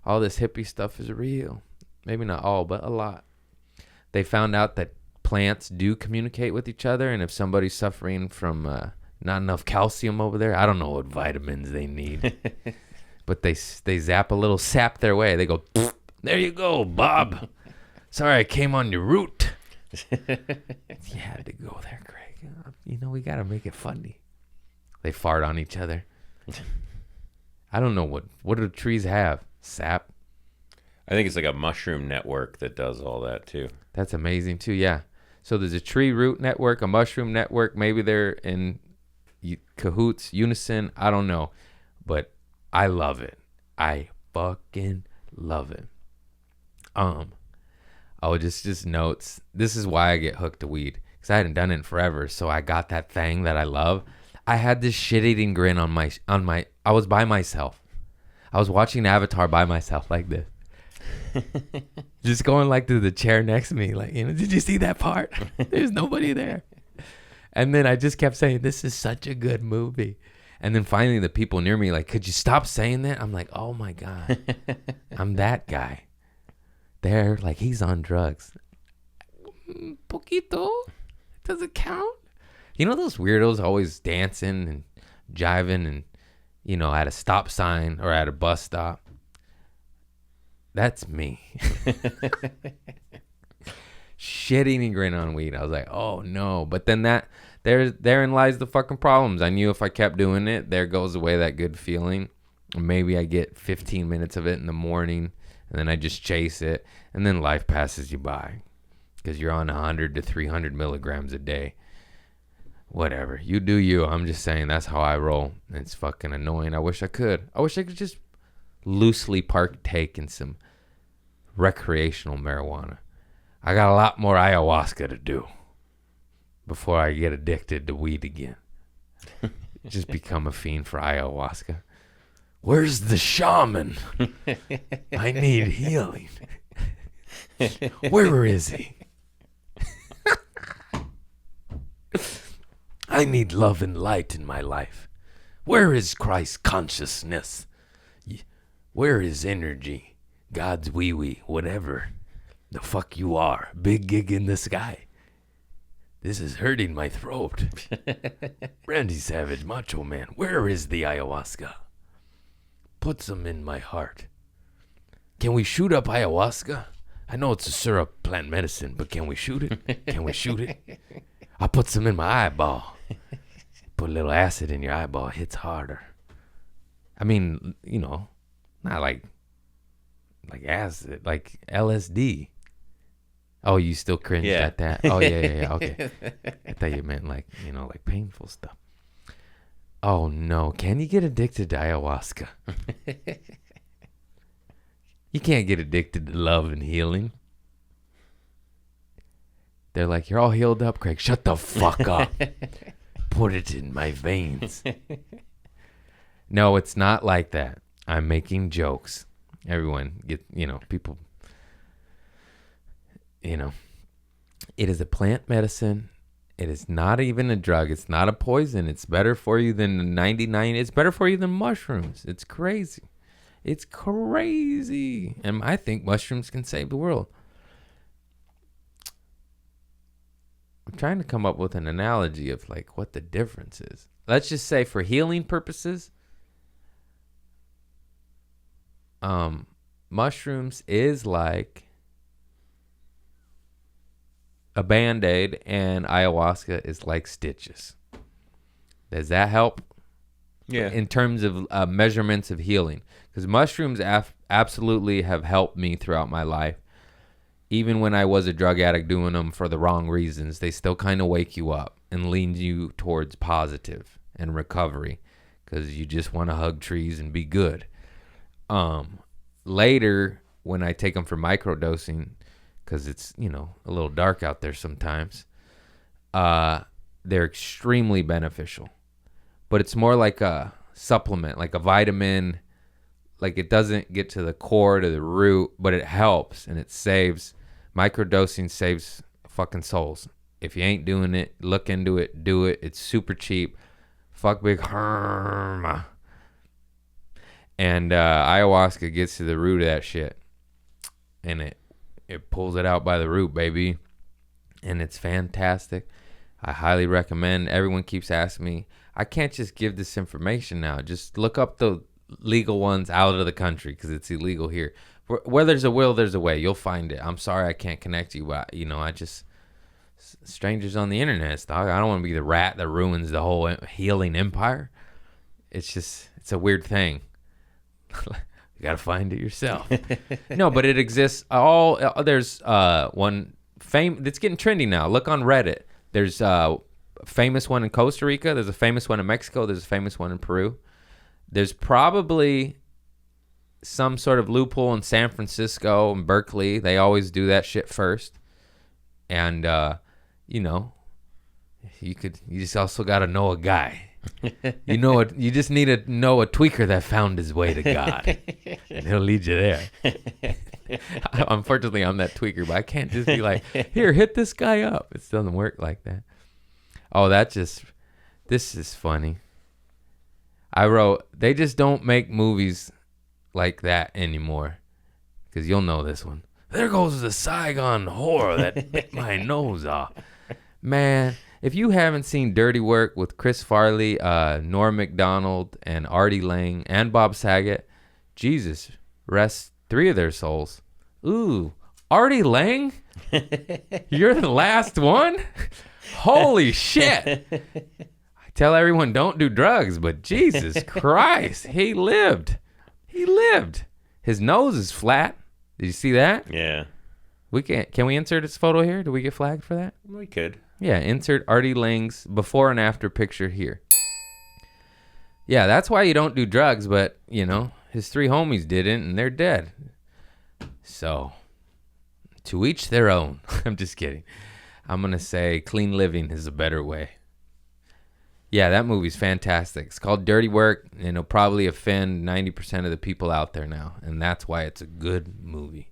All this hippie stuff is real. Maybe not all, but a lot. They found out that plants do communicate with each other, and if somebody's suffering from not enough calcium over there, I don't know what vitamins they need. But they zap a little sap their way. They go, there you go, Bob. Sorry, I came on your route. You had to go there, Craig. You know, we got to make it funny. They fart on each other. I don't know what do trees have? Sap? I think it's like a mushroom network that does all that too. That's amazing too, yeah. So there's a tree root network, a mushroom network. Maybe they're in cahoots, unison. I don't know. But I love it. I fucking love it. Oh, just notes. This is why I get hooked to weed. Because I hadn't done it in forever. So I got that thing that I love. I had this shit-eating grin on my I was by myself. I was watching Avatar by myself like this. Just going like to the chair next to me. Like, you know, did you see that part? There's nobody there. And then I just kept saying, this is such a good movie. And then finally the people near me like, could you stop saying that? I'm like, oh my God. I'm that guy. There, like he's on drugs. Poquito? Does it count? You know those weirdos always dancing and jiving and, you know, at a stop sign or at a bus stop? That's me. Shh. shit-eating grin on weed. I was like, oh no. But then therein lies the fucking problems. I knew if I kept doing it, there goes away that good feeling. Maybe I get 15 minutes of it in the morning, and then I just chase it, and then life passes you by because you're on 100 to 300 milligrams a day. Whatever. You do you. I'm just saying that's how I roll. It's fucking annoying. I wish I could just loosely partake in some recreational marijuana. I got a lot more ayahuasca to do before I get addicted to weed again. Just become a fiend for ayahuasca. Where's the shaman? I need healing. Where is he? I need love and light in my life. Where is Christ consciousness? Where is energy? God's wee-wee, whatever the fuck you are. Big gig in the sky. This is hurting my throat. Randy Savage, Macho Man, where is the ayahuasca? Put some in my heart. Can we shoot up ayahuasca? I know it's a syrup plant medicine, but can we shoot it? Can we shoot it? I'll put some in my eyeball. Put a little acid in your eyeball. It hits harder. I mean, you know, not like acid, like LSD. Oh, you still cringed at that? Oh, yeah. Okay. I thought you meant like, you know, like painful stuff. Oh, no. Can you get addicted to ayahuasca? You can't get addicted to love and healing. They're like, you're all healed up, Craig. Shut the fuck up. Put it in my veins. No, it's not like that. I'm making jokes. Everyone get, you know, people, you know, it is a plant medicine. It is not even a drug. It's not a poison. It's better for you than 99. It's better for you than mushrooms. It's crazy. It's crazy. And I think mushrooms can save the world. I'm trying to come up with an analogy of like what the difference is. Let's just say for healing purposes, mushrooms is like a Band-Aid and ayahuasca is like stitches. Does that help? Yeah. In terms of measurements of healing. Because mushrooms absolutely have helped me throughout my life. Even when I was a drug addict doing them for the wrong reasons, they still kind of wake you up and lean you towards positive and recovery. Because you just want to hug trees and be good. Later, when I take them for microdosing, because it's, you know, a little dark out there sometimes, they're extremely beneficial. But it's more like a supplement, like a vitamin. Like it doesn't get to the core, to the root, but it helps and it saves. Microdosing saves fucking souls. If you ain't doing it, look into it, do it. It's super cheap. Fuck big harm. And ayahuasca gets to the root of that shit. And it pulls it out by the root, baby. And it's fantastic. I highly recommend. Everyone keeps asking me, I can't just give this information now. Just look up the legal ones out of the country because it's illegal here. Where there's a will, there's a way. You'll find it. I'm sorry I can't connect you, but, you know, strangers on the internet, dog. I don't want to be the rat that ruins the whole healing empire. It's a weird thing. You got to find it yourself. No, but it exists. There's one that's getting trendy now. Look on Reddit. There's a famous one in Costa Rica. There's a famous one in Mexico. There's a famous one in Peru. There's probably some sort of loophole in San Francisco and Berkeley. They always do that shit first. And, you know, you just also got to know a guy. You know what? You just need to know a tweaker that found his way to God, and he'll lead you there. Unfortunately, I'm that tweaker, but I can't just be like, here, hit this guy up. It doesn't work like that. Oh, this is funny. I wrote, they just don't make movies like that anymore, because you'll know this one. There goes the Saigon horror that bit my nose off. Man, if you haven't seen Dirty Work with Chris Farley, Norm Macdonald, and Artie Lang, and Bob Saget, Jesus, rest 3 of their souls. Ooh, Artie Lang? You're the last one? Holy shit. I tell everyone don't do drugs, but Jesus Christ, he lived. He lived. His nose is flat. Did you see that? Yeah. Can we insert his photo here? Do we get flagged for that? We could. Yeah, insert Artie Lang's before and after picture here. Yeah, that's why you don't do drugs, but, you know, his 3 homies didn't, and they're dead. So, to each their own. I'm just kidding. I'm going to say clean living is a better way. Yeah, that movie's fantastic. It's called Dirty Work, and it'll probably offend 90% of the people out there now, and that's why it's a good movie.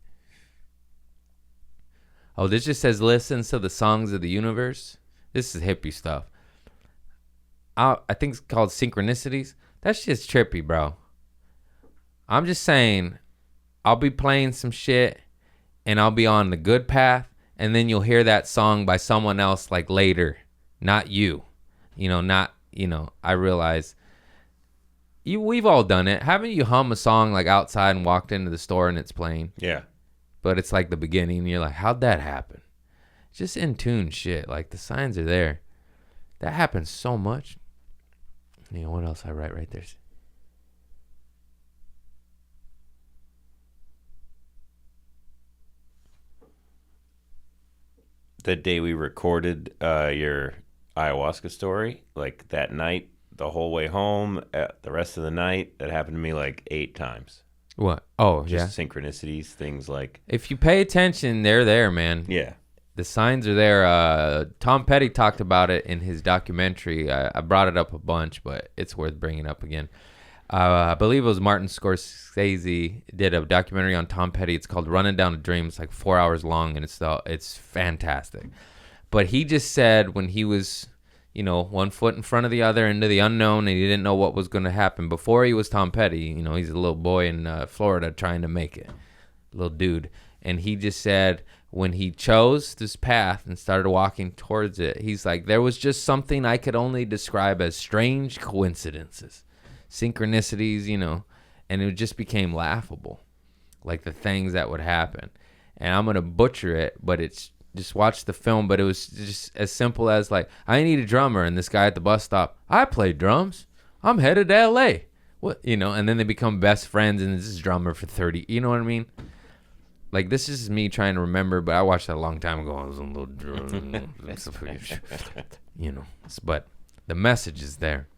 Oh, this just says listens to the songs of the universe. This is hippie stuff. I think it's called Synchronicities. That's just trippy, bro. I'm just saying, I'll be playing some shit, and I'll be on the good path, and then you'll hear that song by someone else like later, not you. I realize we've all done it. Haven't you hum a song like outside and walked into the store and it's playing? Yeah. But it's like the beginning and you're like, how'd that happen? Just in tune shit. Like the signs are there. That happens so much. You know, what else I write right there? The day we recorded your ayahuasca story, like that night, the whole way home, the rest of the night, that happened to me like 8 times. What? Oh, Just yeah. synchronicities, things like... If you pay attention, they're there, man. Yeah. The signs are there. Tom Petty talked about it in his documentary. I brought it up a bunch, but it's worth bringing up again. I believe it was Martin Scorsese did a documentary on Tom Petty. It's called Running Down a Dream. It's like 4 hours long, and it's fantastic. But he just said when he was, one foot in front of the other into the unknown, and he didn't know what was going to happen. Before he was Tom Petty, he's a little boy in Florida trying to make it, little dude. And he just said when he chose this path and started walking towards it, he's like, there was just something I could only describe as strange coincidences. Synchronicities, and it just became laughable, like the things that would happen. And I'm going to butcher it, but it's just watch the film. But it was just as simple as like, I need a drummer. And this guy at the bus stop, I play drums. I'm headed to LA. What, and then they become best friends and this is drummer for 30. You know what I mean? Like, this is me trying to remember, but I watched that a long time ago. I was a little drum, but the message is there.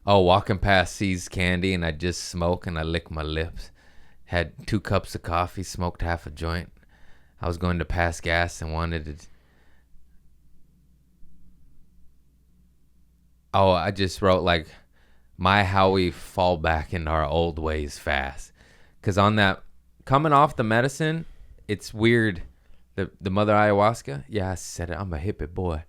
Oh, walking past C's Candy, and I just smoke and I lick my lips. Had 2 cups of coffee, smoked half a joint. I was going to pass gas and wanted to... Oh, I just wrote like, how we fall back into our old ways fast. Because on that, coming off the medicine, it's weird. The mother ayahuasca, yeah, I said it. I'm a hippie boy.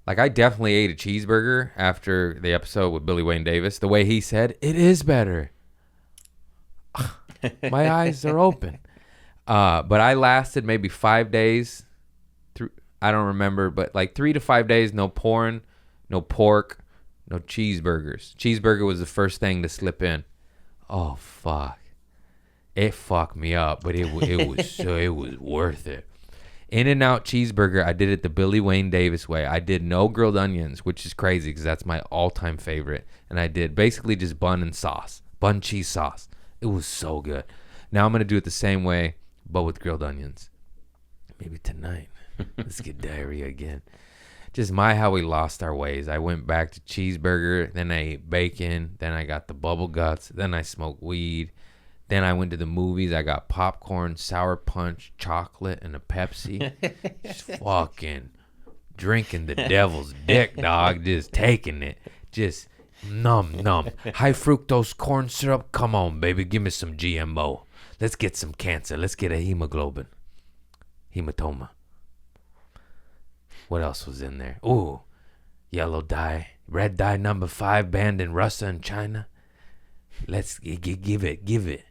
Like, I definitely ate a cheeseburger after the episode with Billy Wayne Davis. The way he said, it is better. My eyes are open. But I lasted maybe 5 days. I don't remember, but like 3 to 5 days, no porn, no pork, no cheeseburgers. Cheeseburger was the first thing to slip in. Oh, fuck. It fucked me up, but it was worth it. In-N-Out cheeseburger, I did it the Billy Wayne Davis way. I did no grilled onions, which is crazy because that's my all-time favorite. And I did basically just bun and sauce. Bun cheese sauce. It was so good. Now I'm going to do it the same way, but with grilled onions. Maybe tonight. Let's get diarrhea again. Just how we lost our ways. I went back to cheeseburger, then I ate bacon, then I got the bubble guts, then I smoked weed. Then I went to the movies. I got popcorn, sour punch, chocolate, and a Pepsi. Just fucking drinking the devil's dick, dog. Just taking it. Just numb. High fructose corn syrup. Come on, baby. Give me some GMO. Let's get some cancer. Let's get a hemoglobin. Hematoma. What else was in there? Ooh, yellow dye. Red dye number 5 banned in Russia and China. Let's give it.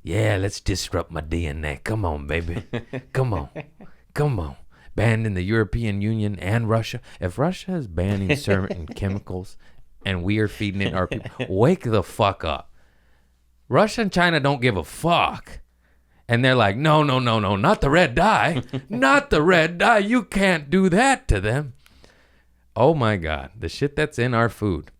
Yeah, let's disrupt my DNA. Come on, baby. Come on. Banned in the European Union and Russia. If Russia is banning certain chemicals and we are feeding it our people, wake the fuck up. Russia and China don't give a fuck. And they're like, no, not the red dye. Not the red dye. You can't do that to them. Oh my God, the shit that's in our food.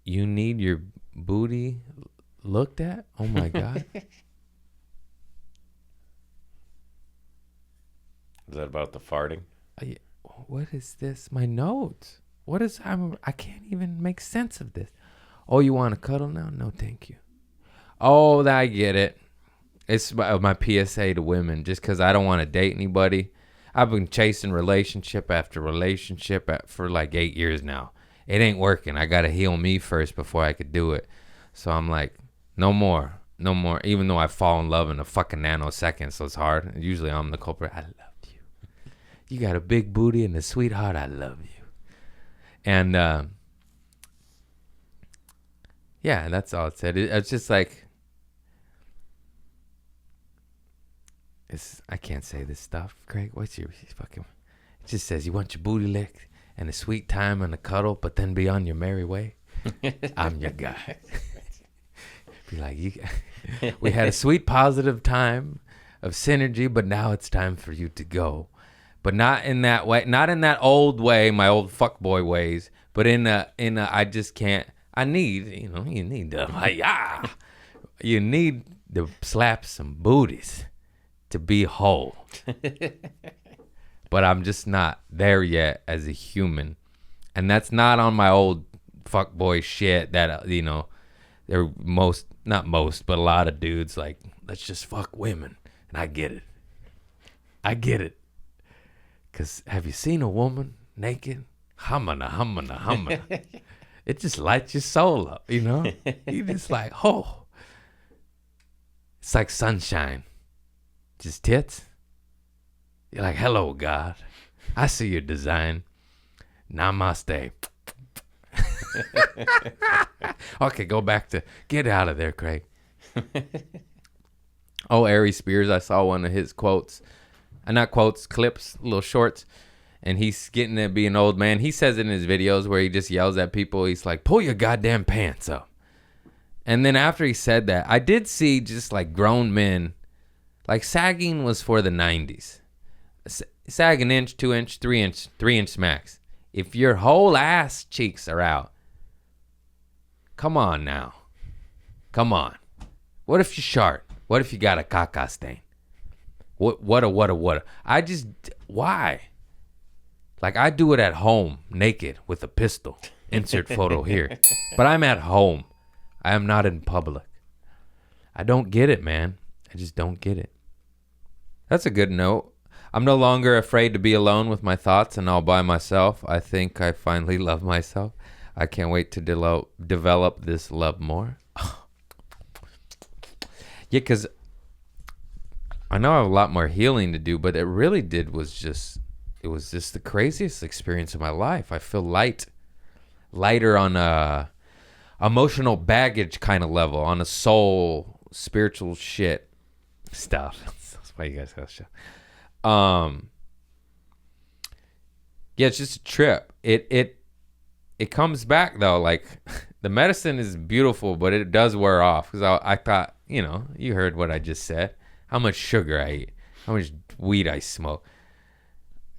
You need your booty looked at? Oh my God. Is that about the farting? What is this? My notes. What is I can't even make sense of this. Oh, you want to cuddle now? No, thank you. Oh, I get it. It's my PSA to women, just because I don't want to date anybody. I've been chasing relationship after relationship for like 8 years now. It ain't working. I got to heal me first before I could do it. So I'm like, no more. Even though I fall in love in a fucking nanosecond, so it's hard. Usually I'm the culprit. I loved you. You got a big booty and a sweetheart. I love you. And yeah, that's all it said. It's just like, I can't say this stuff, Craig. What's your fucking? It just says you want your booty licked and a sweet time and a cuddle, but then be on your merry way. I'm your guy. Be like, we had a sweet, positive time of synergy, but now it's time for you to go. But not in that way, not in that old way, my old fuckboy ways, but in a, I just can't. I need, you need to like, you need to slap some booties to be whole. But I'm just not there yet as a human. And that's not on my old fuckboy shit that, they're not most, but a lot of dudes like, let's just fuck women. And I get it. Because have you seen a woman naked? Humana. It just lights your soul up, You just like, oh. It's like sunshine. Just tits. You're like, hello, God. I see your design. Namaste. Okay, go back to, get out of there, Craig. Oh, Ari Spears, I saw one of his quotes. Not quotes, clips, little shorts. And he's getting to be an old man. He says it in his videos where he just yells at people. He's like, pull your goddamn pants up. And then after he said that, I did see just like grown men. Like sagging was for the 90s. Sag an inch, 2 inch, 3 inch max. If your whole ass cheeks are out, come on now. Come on. What if you're short? What if you got a caca stain? What? Why? Like I do it at home, naked, with a pistol. Insert photo here. But I'm at home. I am not in public. I don't get it, man. I just don't get it. That's a good note. I'm no longer afraid to be alone with my thoughts and all by myself. I think I finally love myself. I can't wait to develop this love more. Yeah, because I know I have a lot more healing to do, but it really was just the craziest experience of my life. I feel lighter on a emotional baggage kind of level, on a soul, spiritual shit stuff. That's why you guys have show. Yeah, it's just a trip. It comes back though. Like the medicine is beautiful, but it does wear off. Because I thought, you heard what I just said. How much sugar I eat, how much weed I smoke.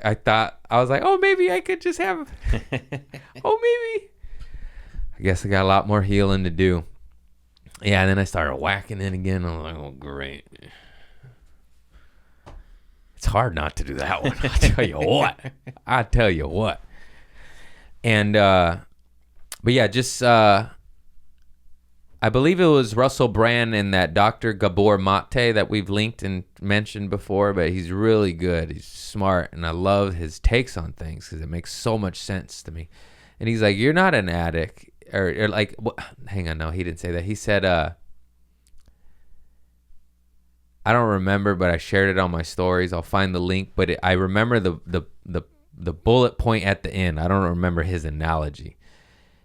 I was like, oh, maybe I could just have. Maybe. I guess I got a lot more healing to do. Yeah, and then I started whacking it again. I'm like, oh, great. It's hard not to do that one. I tell you what. And, but yeah, just, I believe it was Russell Brand and that Dr. Gabor Mate that we've linked and mentioned before, but he's really good. He's smart, and I love his takes on things because it makes so much sense to me. And he's like, you're not an addict. Or like, hang on, no, he didn't say that. He said, I don't remember, but I shared it on my stories. I'll find the link, but I remember the bullet point at the end. I don't remember his analogy.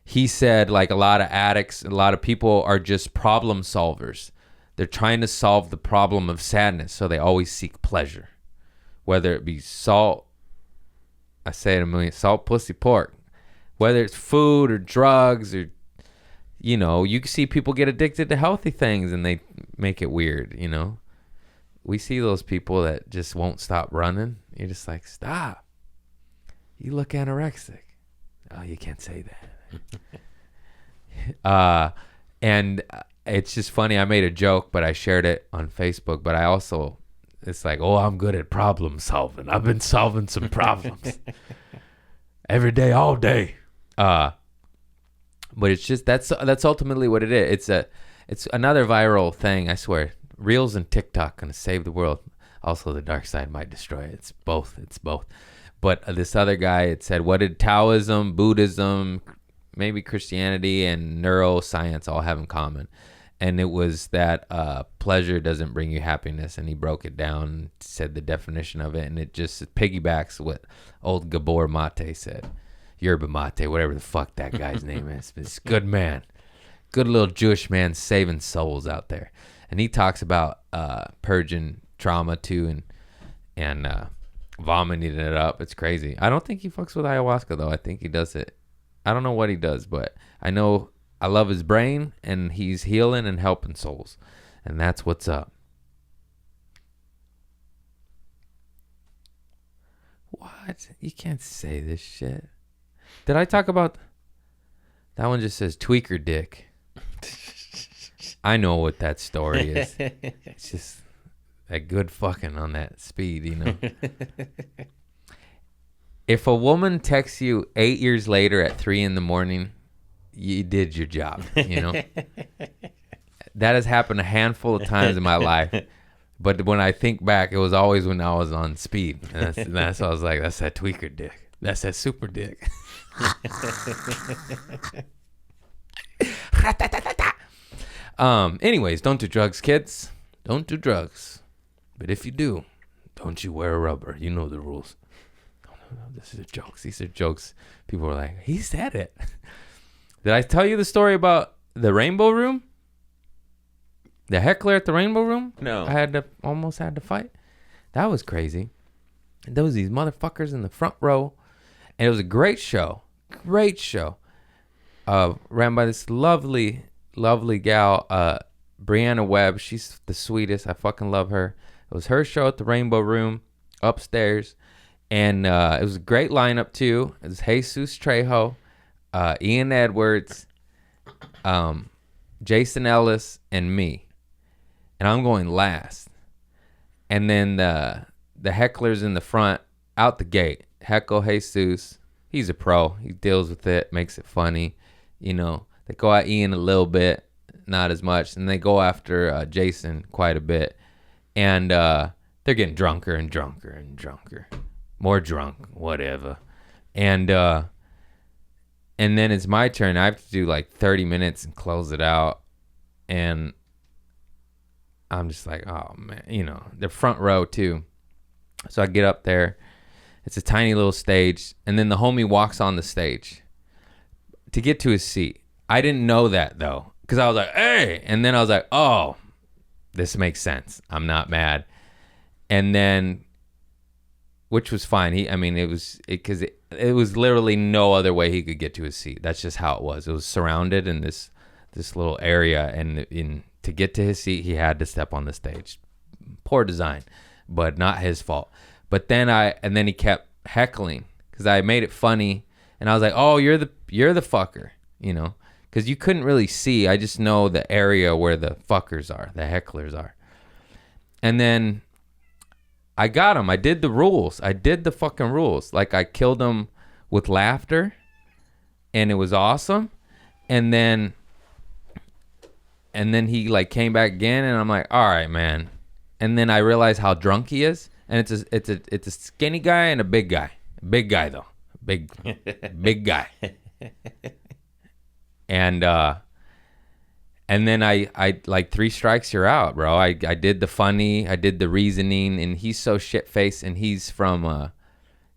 He said, like, a lot of addicts, a lot of people are just problem solvers. They're trying to solve the problem of sadness, so they always seek pleasure, whether it be salt, I say it a million, salt, pussy, pork. Whether it's food or drugs or, you know, you can see people get addicted to healthy things and they make it weird, you know. We see those people that just won't stop running. You're just like, stop. You look anorexic. Oh, you can't say that. And it's just funny. I made a joke, but I shared it on Facebook. But I also, it's like, oh, I'm good at problem solving. I've been solving some problems every day, all day. But it's just that's ultimately what it is. It's another viral thing. I swear, Reels and TikTok gonna save the world. Also, the dark side might destroy it. It's both. But this other guy, it said, what did Taoism, Buddhism, maybe Christianity, and neuroscience all have in common? And it was that pleasure doesn't bring you happiness. And he broke it down, said the definition of it, and it just piggybacks what old Gabor Mate said. Yerba Mate, whatever the fuck that guy's name is. It's a good man. Good little Jewish man saving souls out there. And he talks about purging trauma too and vomiting it up. It's crazy. I don't think he fucks with ayahuasca though. I think he does it. I don't know what he does, but I know I love his brain and he's healing and helping souls. And that's what's up. What? You can't say this shit. Did I talk about... That one just says tweaker dick. I know what that story is. It's just a good fucking on that speed, you know. If a woman texts you 8 years later at 3 a.m, you did your job, you know. That has happened a handful of times in my life. But when I think back, it was always when I was on speed. And that's what I was like, that's that tweaker dick. That's that super dick. Anyways, don't do drugs, kids. Don't do drugs. But if you do, don't you wear a rubber. You know the rules. No, this is jokes. These are jokes. People were like, he said it. Did I tell you the story about the Rainbow Room? The heckler at the Rainbow Room? No. I almost had to fight. That was crazy. There was these motherfuckers in the front row. And it was a great show. Great show. Ran by this lovely gal, Brianna Webb. She's the sweetest. I fucking love her. It was her show at the Rainbow Room upstairs. And it was a great lineup too. It was Jesus Trejo, Ian Edwards, Jason Ellis, and me. And I'm going last. And then the heckler's in the front, out the gate. Heckle Jesus. He's a pro. He deals with it, makes it funny. You know, they go at Ian a little bit, not as much. And they go after Jason quite a bit. And they're getting drunker and drunker and drunker. More drunk, whatever. And then it's my turn. I have to do like 30 minutes and close it out. And I'm just like, oh, man. You know, the front row, too. So I get up there. It's a tiny little stage. And then the homie walks on the stage to get to his seat. I didn't know that, though. Because I was like, hey. And then I was like, oh, this makes sense. I'm not mad. And then, which was fine. It was literally no other way he could get to his seat. That's just how it was. It was surrounded in this little area. And to get to his seat, he had to step on the stage. Poor design, but not his fault. But then he kept heckling because I made it funny, and I was like, "Oh, you're the fucker," you know, because you couldn't really see. I just know the area where the fuckers are, the hecklers are. And then I got him. I did the rules. I did the fucking rules. Like I killed him with laughter, and it was awesome. And then he like came back again, and I'm like, "All right, man." And then I realized how drunk he is. And it's a skinny guy and a big guy. Big guy though. Big guy. And then I like 3 strikes you're out, bro. I did the funny, I did the reasoning, and he's so shit faced, and he's from the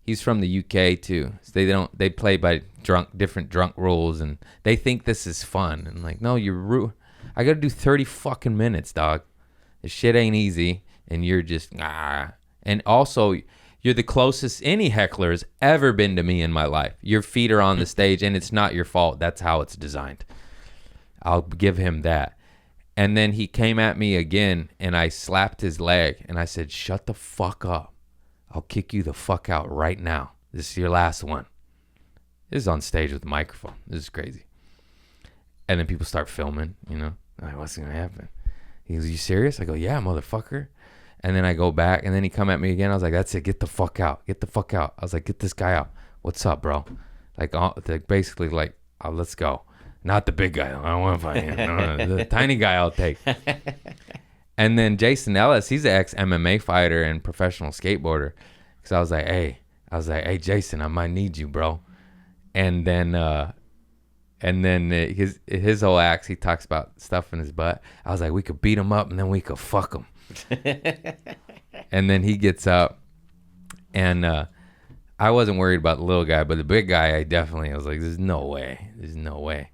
UK too. So they play by different drunk rules, and they think this is fun. And like, no, I gotta do 30 fucking minutes, dog. This shit ain't easy, and you're just And also, You're the closest any heckler has ever been to me in my life. Your feet are on the stage, and it's not your fault. That's how it's designed. I'll give him that. And then he came at me again, and I slapped his leg, and I said, shut the fuck up. I'll kick you the fuck out right now. This is your last one. This is on stage with a microphone. This is crazy. And then people start filming, you know. I'm like, what's going to happen? He goes, you serious? I go, yeah, motherfucker. And then I go back, and then he come at me again. I was like, that's it. Get the fuck out. Get the fuck out. I was like, get this guy out. What's up, bro? Like basically like, oh, let's go. Not the big guy. I don't want to fight him. No, the tiny guy I'll take. And then Jason Ellis, he's an ex-MMA fighter and professional skateboarder. Because I was like, hey, Jason, I might need you, bro. And then his whole acts, he talks about stuff in his butt. I was like, we could beat him up and then we could fuck him. And then he gets up, and I wasn't worried about the little guy, but the big guy, I was like, there's no way.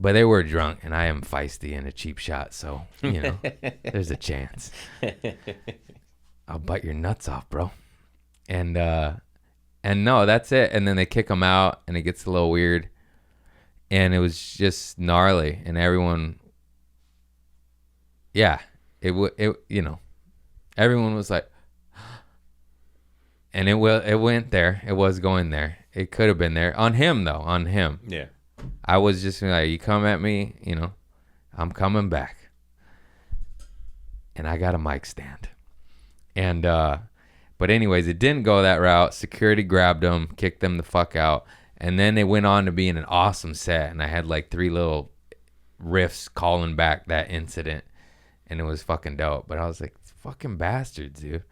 But they were drunk, and I am feisty and a cheap shot, so, you know, there's a chance. I'll bite your nuts off, bro. And no, that's it. And then they kick him out, and it gets a little weird. And it was just gnarly, and everyone, yeah, you know, everyone was like, and it went there. It was going there. It could have been there. On him, though, on him. Yeah. I was just like, you come at me, you know, I'm coming back. And I got a mic stand. And, but anyways, it didn't go that route. Security grabbed them, kicked them the fuck out. And then it went on to being an awesome set. And I had like 3 little riffs calling back that incident. And it was fucking dope. But I was like, fucking bastards, dude.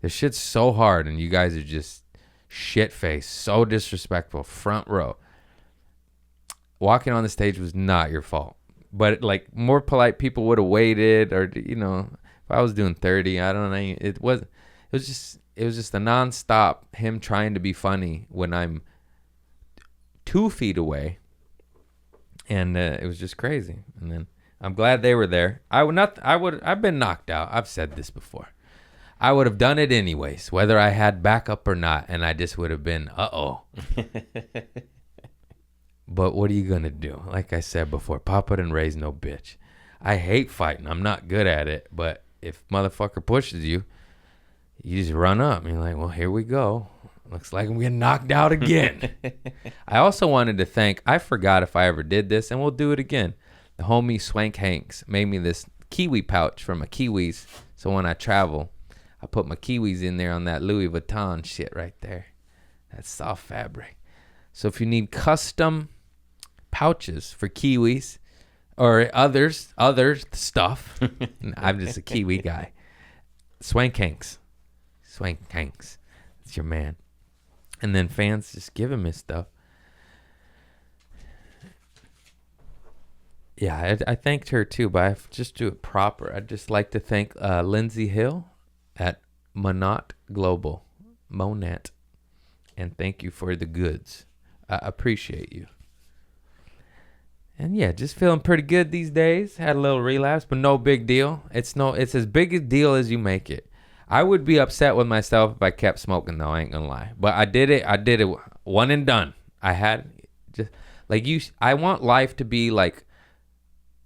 This shit's so hard. And you guys are just shit-faced, so disrespectful, front row. Walking on the stage was not your fault. But like more polite people would have waited, or, you know, if I was doing 30, I don't know. It was just a nonstop him trying to be funny when I'm 2 feet away. And it was just crazy. And then I'm glad they were there. I've been knocked out. I've said this before. I would have done it anyways, whether I had backup or not, and I just would have been, uh-oh. But what are you going to do? Like I said before, pop it and raise no bitch. I hate fighting. I'm not good at it, but if motherfucker pushes you, you just run up. And you're like, well, here we go. Looks like I'm getting knocked out again. I also wanted to thank, I forgot if I ever did this, and we'll do it again. The homie Swank Hanks made me this kiwi pouch from a Kiwis. So when I travel, I put my Kiwis in there on that Louis Vuitton shit right there. That soft fabric. So if you need custom pouches for Kiwis or other stuff, I'm just a Kiwi guy. Swank Hanks. It's your man. And then fans just give him his stuff. Yeah, I thanked her too, but I just do it proper. I'd just like to thank Lindsay Hill at Monat Global, Monat, and thank you for the goods. I appreciate you. And yeah, just feeling pretty good these days. Had a little relapse, but no big deal. It's as big a deal as you make it. I would be upset with myself if I kept smoking, though. I ain't gonna lie. But I did it one and done. I had just like you. I want life to be like,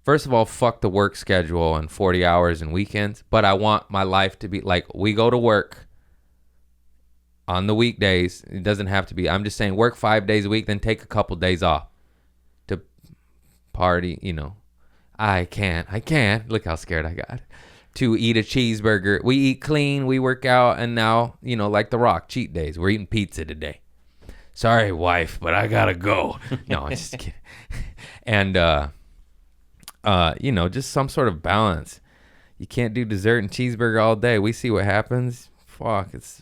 first of all, fuck the work schedule and 40 hours and weekends. But I want my life to be like, we go to work on the weekdays. It doesn't have to be. I'm just saying work 5 days a week, then take a couple days off to party, you know. I can't. Look how scared I got. To eat a cheeseburger. We eat clean, we work out, and now, you know, like The Rock, cheat days. We're eating pizza today. Sorry, wife, but I gotta go. No, I'm just kidding. And, you know, just some sort of balance. You can't do dessert and cheeseburger all day. We see what happens. Fuck, that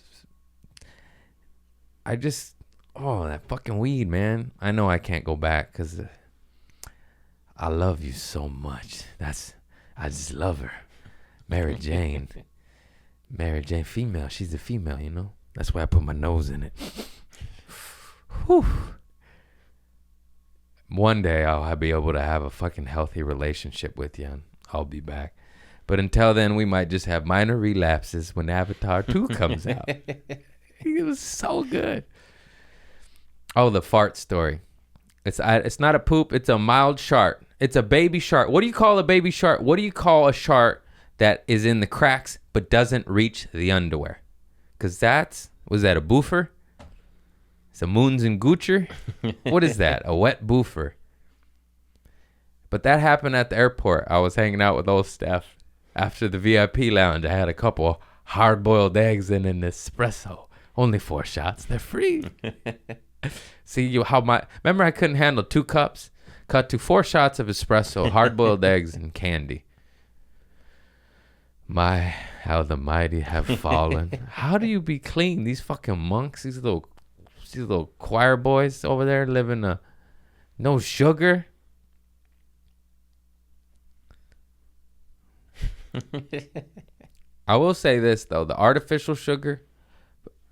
fucking weed, man. I know I can't go back because I love you so much. I just love her. Mary Jane, female. She's a female, you know. That's why I put my nose in it. Whew. One day I'll be able to have a fucking healthy relationship with you, and I'll be back. But until then, we might just have minor relapses when Avatar 2 comes out. It was so good. Oh, the fart story. It's not a poop. It's a mild shart. It's a baby shart. What do you call a baby shart? What do you call a shart that is in the cracks but doesn't reach the underwear? Because was that a boofer? It's a moons and goocher? What is that? A wet boofer. But that happened at the airport. I was hanging out with old staff after the VIP lounge. I had a couple hard-boiled eggs and an espresso. Only 4 shots. They're free. See remember I couldn't handle 2 cups? Cut to 4 shots of espresso, hard-boiled eggs, and candy. My, how the mighty have fallen. How do you be clean? These fucking monks, these little choir boys over there living no sugar. I will say this though, the artificial sugar,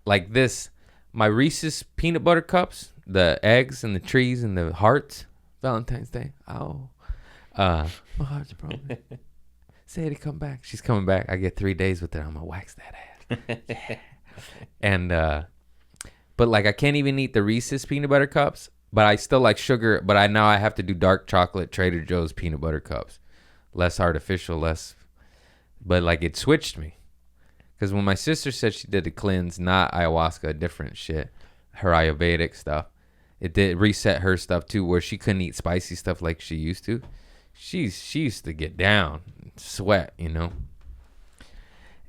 like this, my Reese's peanut butter cups, the eggs and the trees and the hearts, Valentine's Day. Oh, my heart's broken. Say to come back. She's coming back. I get 3 days with her. I'm gonna wax that ass. Yeah. And but like I can't even eat the Reese's peanut butter cups, but I still like sugar. But now I have to do dark chocolate Trader Joe's peanut butter cups, less artificial, less. But like it switched me, because when my sister said she did a cleanse, not ayahuasca, different shit, her Ayurvedic stuff, it did reset her stuff too, where she couldn't eat spicy stuff like she used to. She used to get down, sweat, you know.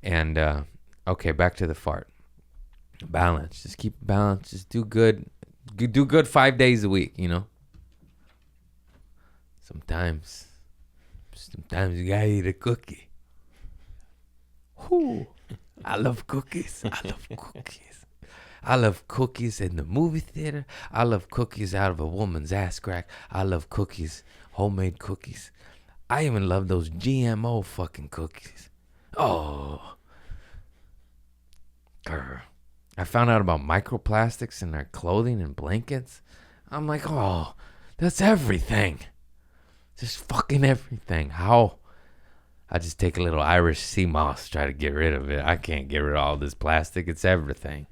And okay, back to the fart. Balance, just keep balance, just do good 5 days a week, you know. Sometimes you gotta eat a cookie. Whew. I love cookies. I love cookies in the movie theater. I love cookies out of a woman's ass crack. I love cookies, homemade cookies. I even love those GMO fucking cookies. Oh. Grr. I found out about microplastics in our clothing and blankets. I'm like, oh, that's everything. Just fucking everything. How? I just take a little Irish sea moss, try to get rid of it. I can't get rid of all this plastic. It's everything.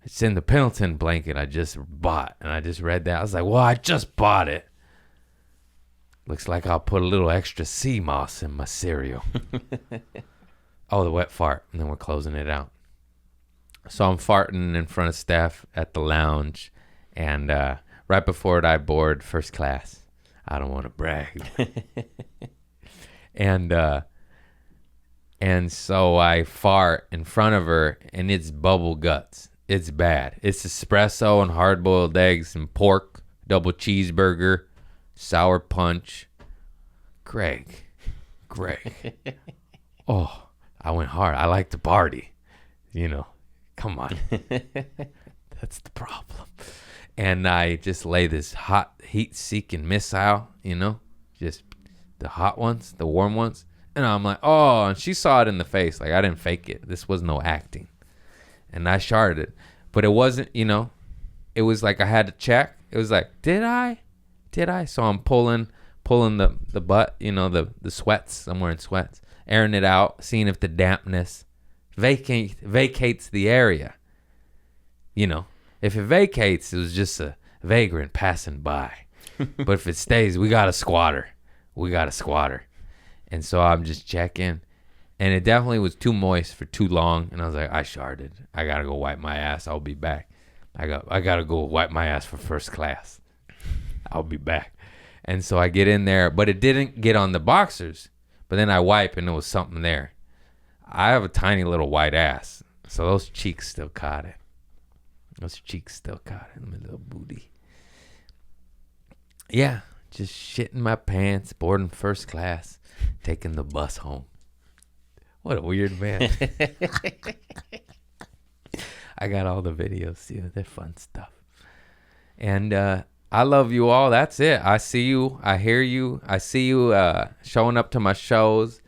It's in the Pendleton blanket I just bought. And I just read that. I was like, well, I just bought it. Looks like I'll put a little extra sea moss in my cereal. Oh, the wet fart. And then we're closing it out. So I'm farting in front of staff at the lounge. And right before it, I board first class. I don't want to brag. And so I fart in front of her, and it's bubble guts. It's bad. It's espresso and hard-boiled eggs and pork, double cheeseburger, sour punch. Greg. Oh, I went hard. I like to party. You know, come on. That's the problem. And I just lay this hot, heat-seeking missile, you know, just the hot ones, the warm ones. And I'm like, oh, and she saw it in the face. Like, I didn't fake it. This was no acting. And I sharted. But it wasn't, you know, it was like I had to check. It was like, did I? So I'm pulling the butt, you know, the sweats. I'm wearing sweats. Airing it out, seeing if the dampness vacates the area. You know, if it vacates, it was just a vagrant passing by. But if it stays, we got a squatter. And so I'm just checking. And it definitely was too moist for too long. And I was like, I sharted. I got to go wipe my ass. I'll be back. I got to go wipe my ass for first class. I'll be back. And so I get in there. But it didn't get on the boxers. But then I wipe and there was something there. I have a tiny little white ass. So those cheeks still caught it. My little booty. Yeah. Just shitting my pants, boarding first class, taking the bus home. What a weird man. I got all the videos too. They're fun stuff. And I love you all. That's it. I see you. I hear you. I see you showing up to my shows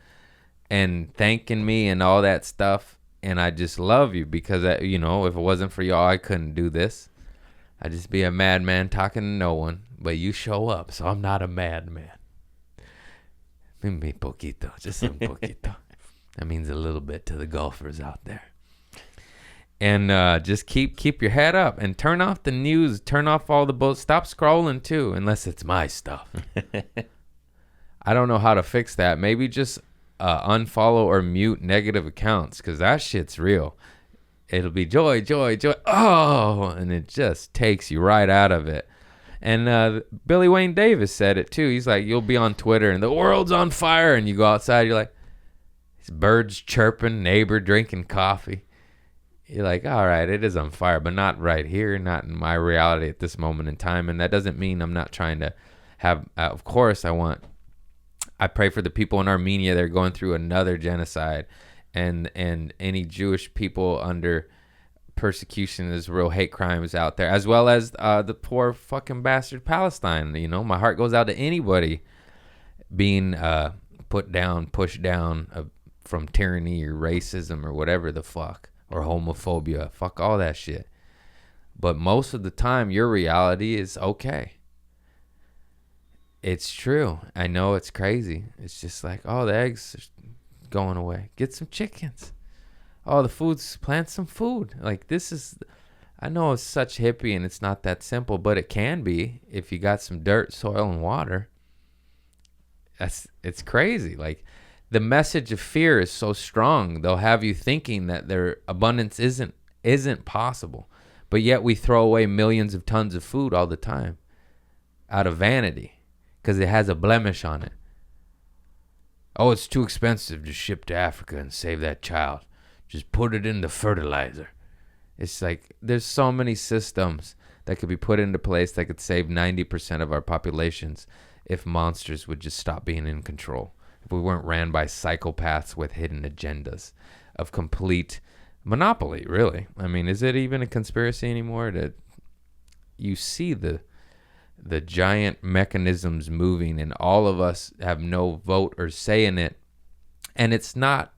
and thanking me and all that stuff. And I just love you because, you know, if it wasn't for y'all, I couldn't do this. I'd just be a madman talking to no one. But you show up, so I'm not a madman. Mi poquito, just un poquito. That means a little bit to the golfers out there. And just keep your head up and turn off the news. Turn off all the bullshit. Stop scrolling too, unless it's my stuff. I don't know how to fix that. Maybe just unfollow or mute negative accounts, because that shit's real. It'll be joy, joy, joy. Oh, and it just takes you right out of it. And Billy Wayne Davis said it too. He's like, you'll be on Twitter and the world's on fire, and you go outside, you're like, these birds chirping, neighbor drinking coffee. You're like, all right, it is on fire, but not right here, not in my reality at this moment in time. And that doesn't mean I'm not trying to have, of course, I pray for the people in Armenia that are going through another genocide, and any Jewish people under persecution. There's real hate crimes out there, as well as the poor fucking bastard Palestine. You know, my heart goes out to anybody being put down, pushed down from tyranny or racism or whatever the fuck. Or homophobia. Fuck all that shit. But most of the time, your reality is okay. It's true. I know it's crazy. It's just like, oh, the eggs are going away. Get some chickens. Oh, the food's, plant some food. Like, this is, I know it's such hippie and it's not that simple, but it can be if you got some dirt, soil, and water. It's crazy. Like, the message of fear is so strong. They'll have you thinking that their abundance isn't possible. But yet we throw away millions of tons of food all the time out of vanity because it has a blemish on it. Oh, it's too expensive to ship to Africa and save that child. Just put it in the fertilizer. It's like there's so many systems that could be put into place that could save 90% of our populations if monsters would just stop being in control. If we weren't ran by psychopaths with hidden agendas of complete monopoly, really. I mean, is it even a conspiracy anymore? That you see the giant mechanisms moving and all of us have no vote or say in it. And it's not,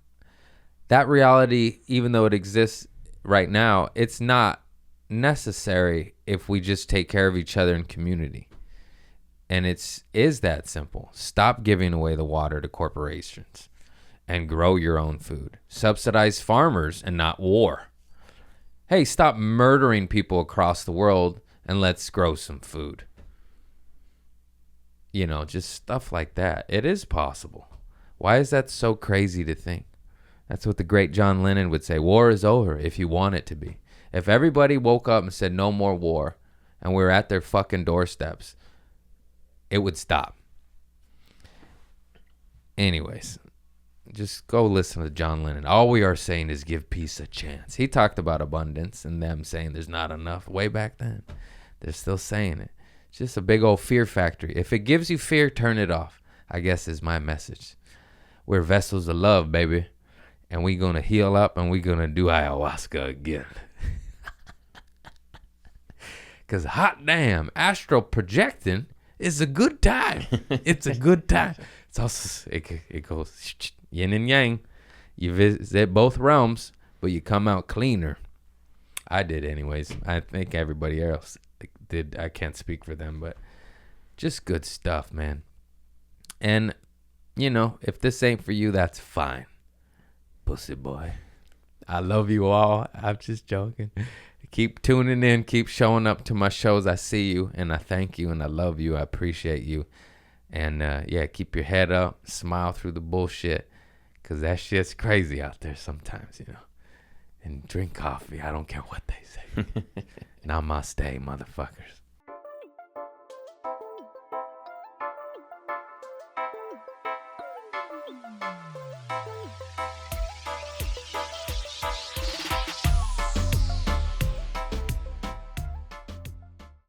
that reality, even though it exists right now, it's not necessary if we just take care of each other in community. And is that simple. Stop giving away the water to corporations and grow your own food. Subsidize farmers and not war. Hey, stop murdering people across the world and let's grow some food. You know, just stuff like that. It is possible. Why is that so crazy to think? That's what the great John Lennon would say. War is over if you want it to be. If everybody woke up and said no more war and we're at their fucking doorsteps, it would stop. Anyways, just go listen to John Lennon. All we are saying is give peace a chance. He talked about abundance and them saying there's not enough way back then. They're still saying it. It's just a big old fear factory. If it gives you fear, turn it off, I guess is my message. We're vessels of love, baby. And we're going to heal up and we're going to do ayahuasca again. Because hot damn, astral projecting is a good time. It's a good time. It's also, it goes yin and yang. You visit both realms, but you come out cleaner. I did anyways. I think everybody else did. I can't speak for them, but just good stuff, man. And, you know, if this ain't for you, that's fine. Pussy boy. I love you all. I'm just joking. Keep tuning in. Keep showing up to my shows. I see you, and I thank you, and I love you. I appreciate you. And, yeah, keep your head up. Smile through the bullshit, because that shit's crazy out there sometimes, you know. And drink coffee. I don't care what they say. Namaste, motherfuckers.